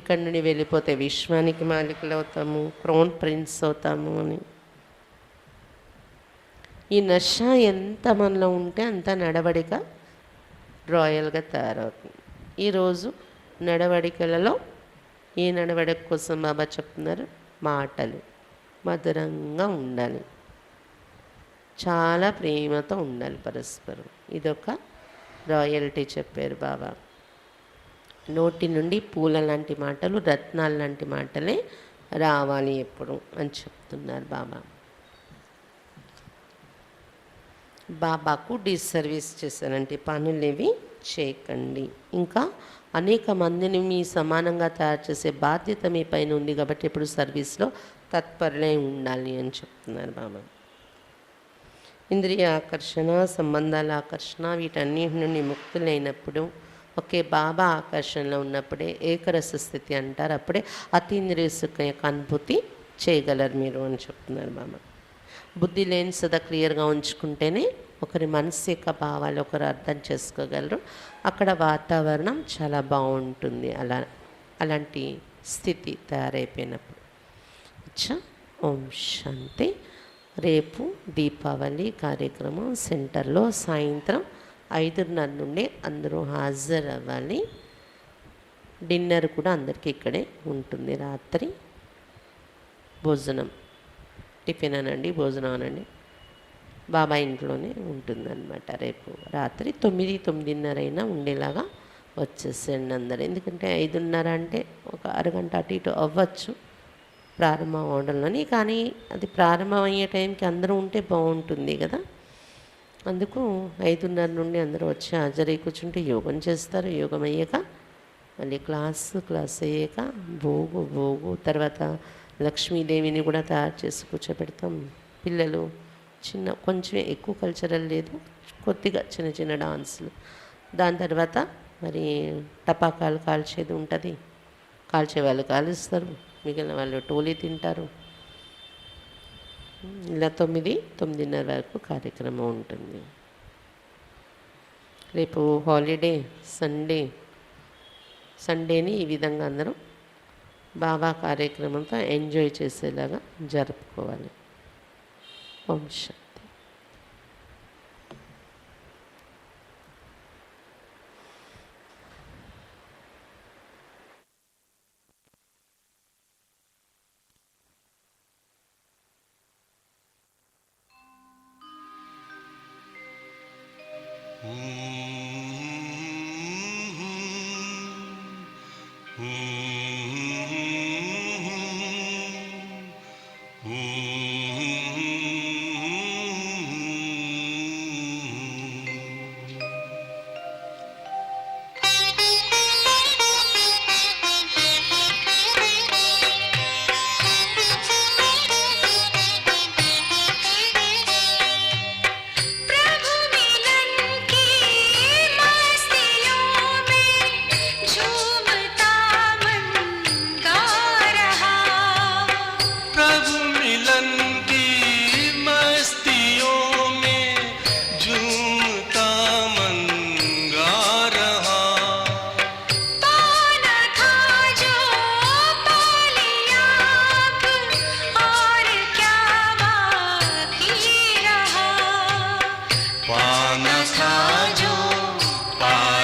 ఇక్కడి నుండి వెళ్ళిపోతే విశ్వానికి మాలికలు అవుతాము, క్రౌన్ ప్రిన్స్ అవుతాము అని. ఈ నష ఎంత మనలో ఉంటే అంత నడవడిక రాయల్గా తయారవుతుంది. ఈరోజు నడవడికలలో ఏ నడవడిక కోసం బాబా చెప్తున్నారు, మాటలు మధురంగా ఉండాలి, చాలా ప్రేమతో ఉండాలి పరస్పరం. ఇదొక రాయల్టీ చెప్పారు బాబా. నోటి నుండి పూల లాంటి మాటలు, రత్నాలు లాంటి మాటలే రావాలి ఎప్పుడు అని చెప్తున్నారు బాబా. బాబాకు డిసర్వీస్ చేశారంటే పనులేవి చేయకండి. ఇంకా అనేక మందిని మీ సమానంగా తయారు చేసే బాధ్యత మీ పైన ఉంది కాబట్టి ఇప్పుడు సర్వీస్లో తత్పరులై ఉండాలి అని చెప్తున్నారు బాబా. ఇంద్రియ ఆకర్షణ, సంబంధాల ఆకర్షణ, వీటన్నిటి నుండి ముక్తులైనప్పుడు, ఒకే బాబా ఆకర్షణలో ఉన్నప్పుడే ఏకరస స్థితి అంటారు. అప్పుడే అతీంద్రియ సుఖ యొక్క అనుభూతి చేయగలరు మీరు అని చెప్తున్నారు బాబా. బుద్ధి లేని సదా క్లియర్గా ఉంచుకుంటేనే ఒకరి మనసు యొక్క భావాలు ఒకరు అర్థం చేసుకోగలరు. అక్కడ వాతావరణం చాలా బాగుంటుంది. అలాంటి స్థితి తయారైపోయినప్పుడు. అచ్చా, ఓం శాంతి. రేపు దీపావళి కార్యక్రమం సెంటర్లో సాయంత్రం 5:30 నుండి అందరూ హాజరు అవ్వాలి. డిన్నర్ కూడా అందరికీ ఇక్కడే ఉంటుంది. రాత్రి భోజనం, టిఫిన్ అనండి, భోజనం అనండి, బాబా ఇంట్లోనే ఉంటుందన్నమాట. రేపు రాత్రి 9-9:30 అయినా ఉండేలాగా వచ్చేసేయండి అందరు. ఎందుకంటే 5:30 అంటే ఒక అరగంట అటు ఇటు అవ్వచ్చు ప్రారంభం అవడంలోని. కానీ అది ప్రారంభం అయ్యే టైంకి అందరూ ఉంటే బాగుంటుంది కదా. అందుకు 5:30 నుండి అందరూ వచ్చి హాజరై కూర్చుంటే యోగం చేస్తారు. యోగం అయ్యాక మళ్ళీ క్లాస్ అయ్యాక భోగు తర్వాత లక్ష్మీదేవిని కూడా తయారు చేసి కూర్చోబెడతాం. పిల్లలు కొంచెం ఎక్కువ కల్చరల్ లేదు, కొద్దిగా చిన్న చిన్న డాన్సులు. దాని తర్వాత మరి టపాకాయలు కాల్చేది ఉంటుంది. కాల్చే వాళ్ళు కాలుస్తారు, మిగిలిన వాళ్ళు టోలీ తింటారు. ఇలా 9:30 వరకు కార్యక్రమం ఉంటుంది. రేపు హాలిడే సండేని ఈ విధంగా అందరం బాబా కార్యక్రమంతో ఎంజాయ్ చేసేలాగా జరుపుకోవాలి. ఓం శాంతి. पान खाजो पान